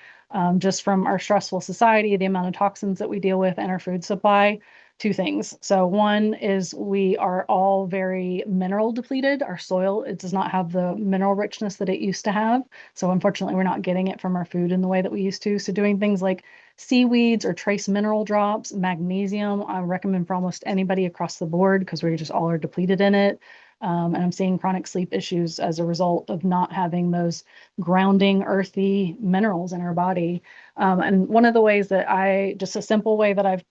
just from our stressful society, the amount of toxins that we deal with, and our food supply. Two things. So one is we are all very mineral depleted. Our soil, it does not have the mineral richness that it used to have. So unfortunately, we're not getting it from our food in the way that we used to. So doing things like seaweeds or trace mineral drops, magnesium, I recommend for almost anybody across the board because we just all are depleted in it. And I'm seeing chronic sleep issues as a result of not having those grounding, earthy minerals in our body. And one of the ways that just a simple way that I've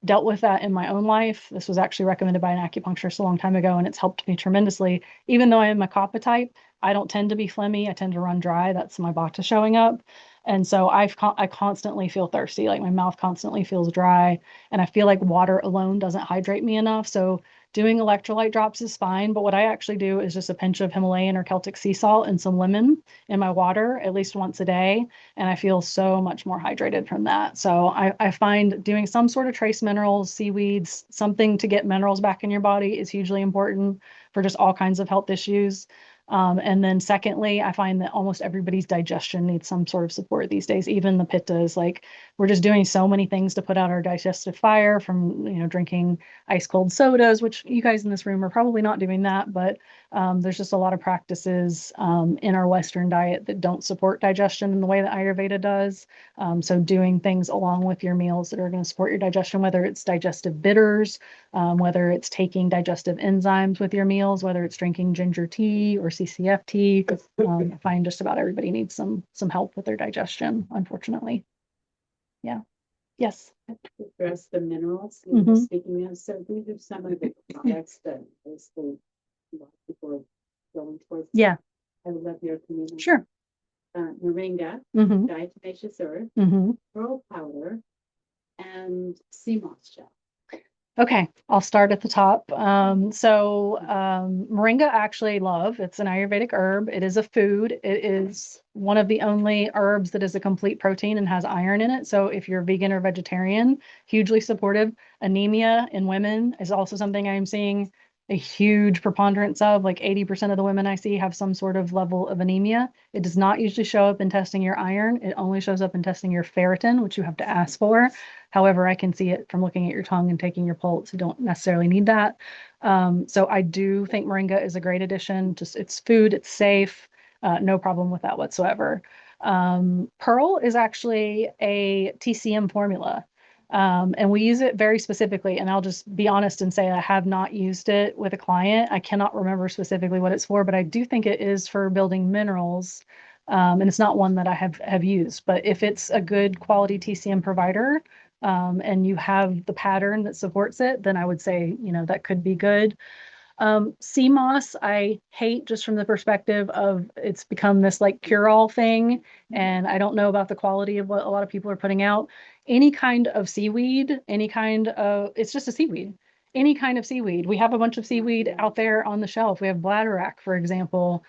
dealt with that in my own life, this was actually recommended by an acupuncturist a long time ago, and it's helped me tremendously. Even though I am a kapha type, I don't tend to be phlegmy. I tend to run dry. That's my vata showing up. And so I constantly feel thirsty, like my mouth constantly feels dry, and I feel like water alone doesn't hydrate me enough. So doing electrolyte drops is fine, but what I actually do is just a pinch of Himalayan or Celtic sea salt and some lemon in my water at least once a day, and I feel so much more hydrated from that. So I find doing some sort of trace minerals, seaweeds, something to get minerals back in your body is hugely important for just all kinds of health issues. And then secondly, I find that almost everybody's digestion needs some sort of support these days, even the pittas. Like we're just doing so many things to put out our digestive fire from, drinking ice cold sodas, which you guys in this room are probably not doing that, but there's just a lot of practices in our Western diet that don't support digestion in the way that Ayurveda does. So doing things along with your meals that are going to support your digestion, whether it's digestive bitters, whether it's taking digestive enzymes with your meals, whether it's drinking ginger tea or CCF tea. I find just about everybody needs some help with their digestion, unfortunately. Yeah. Yes. Address the minerals you were Mhm. speaking of. So these are some of the products that basically a lot of people are going towards. Yeah. I would love your opinion. on Sure. Moringa, Mm-hmm. diatomaceous earth, Mm-hmm. pearl powder, and sea moss gel. Okay, I'll start at the top. Moringa I actually love. It's an Ayurvedic herb. It is a food. It is one of the only herbs that is a complete protein and has iron in it. So if you're vegan or vegetarian, hugely supportive. Anemia in women is also something I'm seeing a huge preponderance of. Like 80% of the women I see have some sort of level of anemia. It does not usually show up in testing your iron. It only shows up in testing your ferritin, which you have to ask for. However, I can see it from looking at your tongue and taking your pulse. You don't necessarily need that. So I do think moringa is a great addition. Just it's food, it's safe, no problem with that whatsoever. Pearl is actually a TCM formula. And we use it very specifically. And I'll just be honest and say I have not used it with a client. I cannot remember specifically what it's for, but I do think it is for building minerals. And it's not one that I have used, but if it's a good quality TCM provider, and you have the pattern that supports it, then I would say, that could be good. Sea moss, I hate just from the perspective of it's become this like cure-all thing, and I don't know about the quality of what a lot of people are putting out. Any kind of seaweed, it's just a seaweed. Any kind of seaweed. We have a bunch of seaweed out there on the shelf. We have bladderwrack, for example,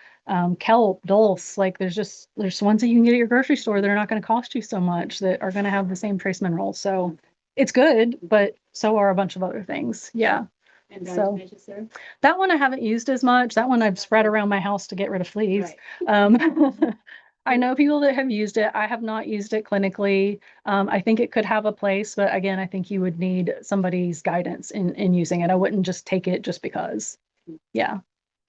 kelp, dulse. Like there's ones that you can get at your grocery store that are not going to cost you so much that are going to have the same trace minerals. So it's good, but so are a bunch of other things. Yeah. And So- diatomaceous earth. That one I haven't used as much. That one I've spread around my house to get rid of fleas. Right. I know people that have used it. I have not used it clinically. I think it could have a place, but again, I think you would need somebody's guidance in using it. I wouldn't just take it just because. Yeah.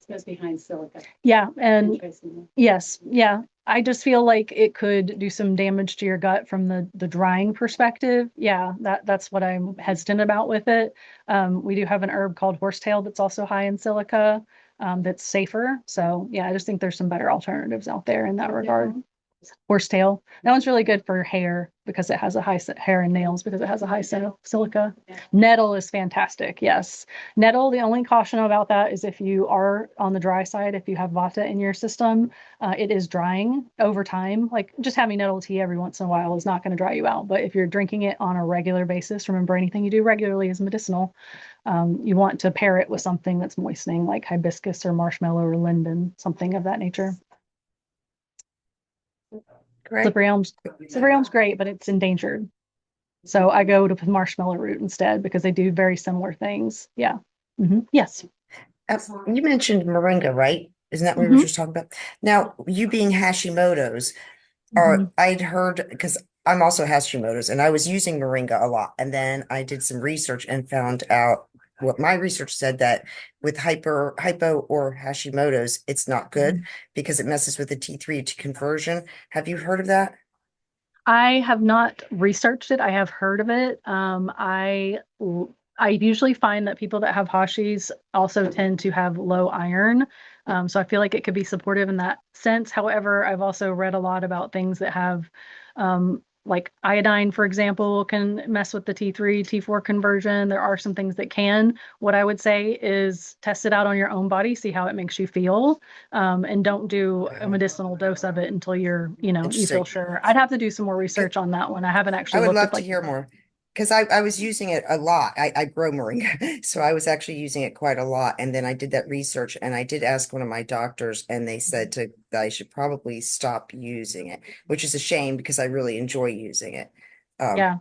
It goes behind silica. Yeah. And Interesting. yes, yeah. I just feel like it could do some damage to your gut from the drying perspective. Yeah, that's what I'm hesitant about with it. We do have an herb called horsetail that's also high in silica, that's safer. So yeah, I just think there's some better alternatives out there in that regard. Horsetail. That one's really good for hair because it has a high hair and nails because it has a high silica. Nettle is fantastic. Yes. Nettle, the only caution about that is if you are on the dry side, if you have vata in your system, it is drying over time. Like just having nettle tea every once in a while is not going to dry you out. But if you're drinking it on a regular basis, remember anything you do regularly is medicinal. You want to pair it with something that's moistening like hibiscus or marshmallow or linden, something of that nature. Great. Slippery elm's great, but it's endangered. So I go to marshmallow root instead because they do very similar things. Yeah. Yes. You mentioned moringa, right? Isn't that what we were just talking about? Now, you being Hashimoto's, I'd heard because I'm also Hashimoto's and I was using moringa a lot. And then I did some research and found out what my research said that with hypo or Hashimoto's, it's not good because it messes with the T3 to conversion. Have you heard of that? I have not researched it. I have heard of it. I usually find that people that have Hashis also tend to have low iron. So I feel like it could be supportive in that sense. However, I've also read a lot about things that have, like iodine, for example, can mess with the T3, T4 conversion. There are some things that can. What I would say is test it out on your own body, see how it makes you feel, and don't do a medicinal dose of it until you feel Interesting. sure. I'd have to do some more research on that one. I haven't I actually would looked love at to like hear more because I was using it a lot. I grow moringa, so I was actually using it quite a lot. And then I did that research and I did ask one of my doctors, and they said that I should probably stop using it, which is a shame because I really enjoy using it. Yeah.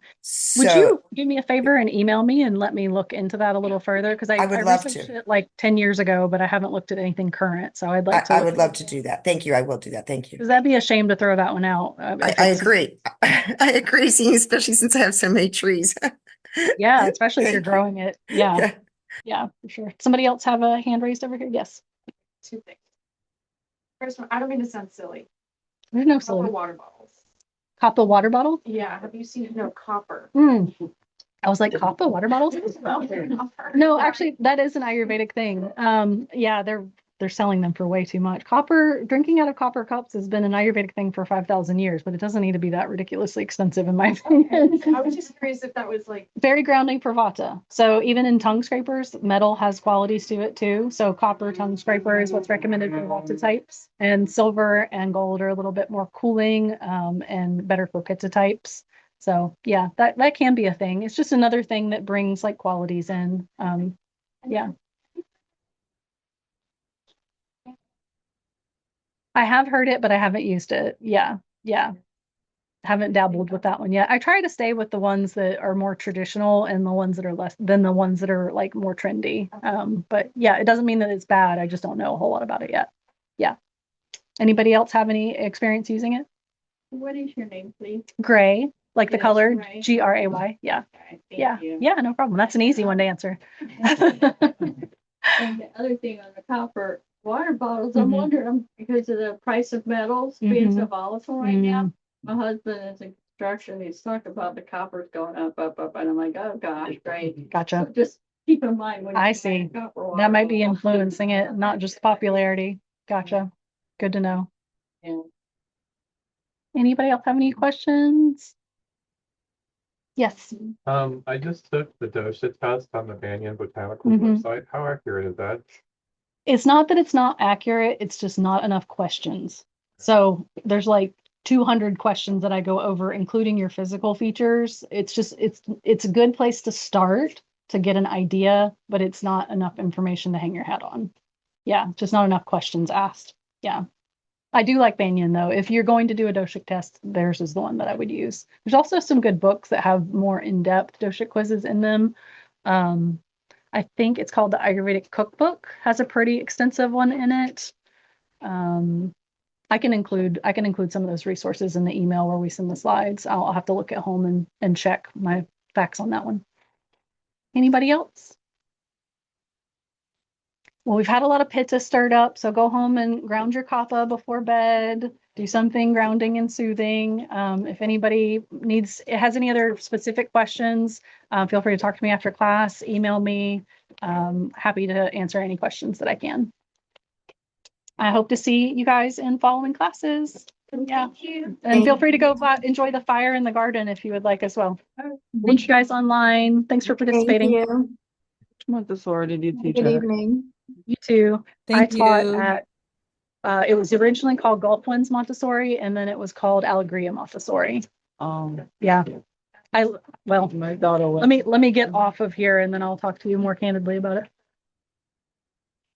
Would So you do me a favor and email me and let me look into that a little further? Because I I would love researched to. it like 10 years ago, but I haven't looked at anything current. So I'd like to I look would love to do that. Thank you. I will do that. Thank you. because that'd be a shame to throw that one out. If I it's, agree. I agree, seeing especially since I have so many trees. yeah, especially if you're Thank you. growing it. Yeah. Yeah. Yeah, for sure. Somebody else have a hand raised over here? Yes. Two things. First one, I don't mean to sound silly. There's no Copper silly. water bottles. Coppa water bottle? Yeah, have you seen, no, copper? I was like, Coppa water bottles? No, actually, that is an Ayurvedic thing. Yeah, they're selling them for way too much. Copper, drinking out of copper cups has been an Ayurvedic thing for 5,000 years, but it doesn't need to be that ridiculously expensive in my opinion. I was just curious if that was like, Very grounding for Vata. So even in tongue scrapers, metal has qualities to it too. So copper tongue scraper is what's recommended for Vata types, and silver and gold are a little bit more cooling, and better for Pitta types. So yeah, that can be a thing. It's just another thing that brings like qualities in. Yeah. I have heard it, but I haven't used it. Yeah. Yeah. Haven't dabbled with that one yet. I try to stay with the ones that are more traditional and the ones that are less than the ones that are like more trendy. But yeah, it doesn't mean that it's bad. I just don't know a whole lot about it yet. Yeah. Anybody else have any experience using it? what is your name, please? Gray, like the Yes, color, Gray. Gray. Yeah. Okay, Yeah. thank you. Yeah, no problem. That's an easy one to answer. And the other thing on the copper water bottles, I'm Mhm. wondering, because of the price of metals being so volatile right now. My husband is in construction, he's talking about the copper's going up, and I'm like, oh gosh, great. Gotcha. So just keep in mind when. I you buy see. copper water That might be bottle. influencing it, not just popularity. Gotcha. Good to know. Yeah. Anybody else have any questions? Yes. I just took the dosha test on the Banyan Botanical Mhm. website. How accurate is that? It's not that it's not accurate, it's just not enough questions. So there's like 200 questions that I go over, including your physical features. It's a good place to start to get an idea, but it's not enough information to hang your hat on. Yeah, just not enough questions asked. Yeah. I do like Banyan though. If you're going to do a doshic test, theirs is the one that I would use. There's also some good books that have more in-depth doshic quizzes in them. I think it's called the Ayurvedic Cookbook, has a pretty extensive one in it. I can include some of those resources in the email where we send the slides. I'll have to look at home and check my facts on that one. Anybody else? Well, we've had a lot of pitta stirred up, so go home and ground your kapha before bed. Do something grounding and soothing. If anybody has any other specific questions, feel free to talk to me after class, email me. Happy to answer any questions that I can. I hope to see you guys in following classes. Yeah. And feel free to go enjoy the fire in the garden if you would like as well. Thank you guys online. Thanks for Thank participating. you. Montessori did you teach Good at? evening. You too. Thank I taught you. at it was originally called Gulf Winds Montessori, and then it was called Allegria Montessori. Yeah. Well, My daughter went. let me get off of here and then I'll talk to you more candidly about it.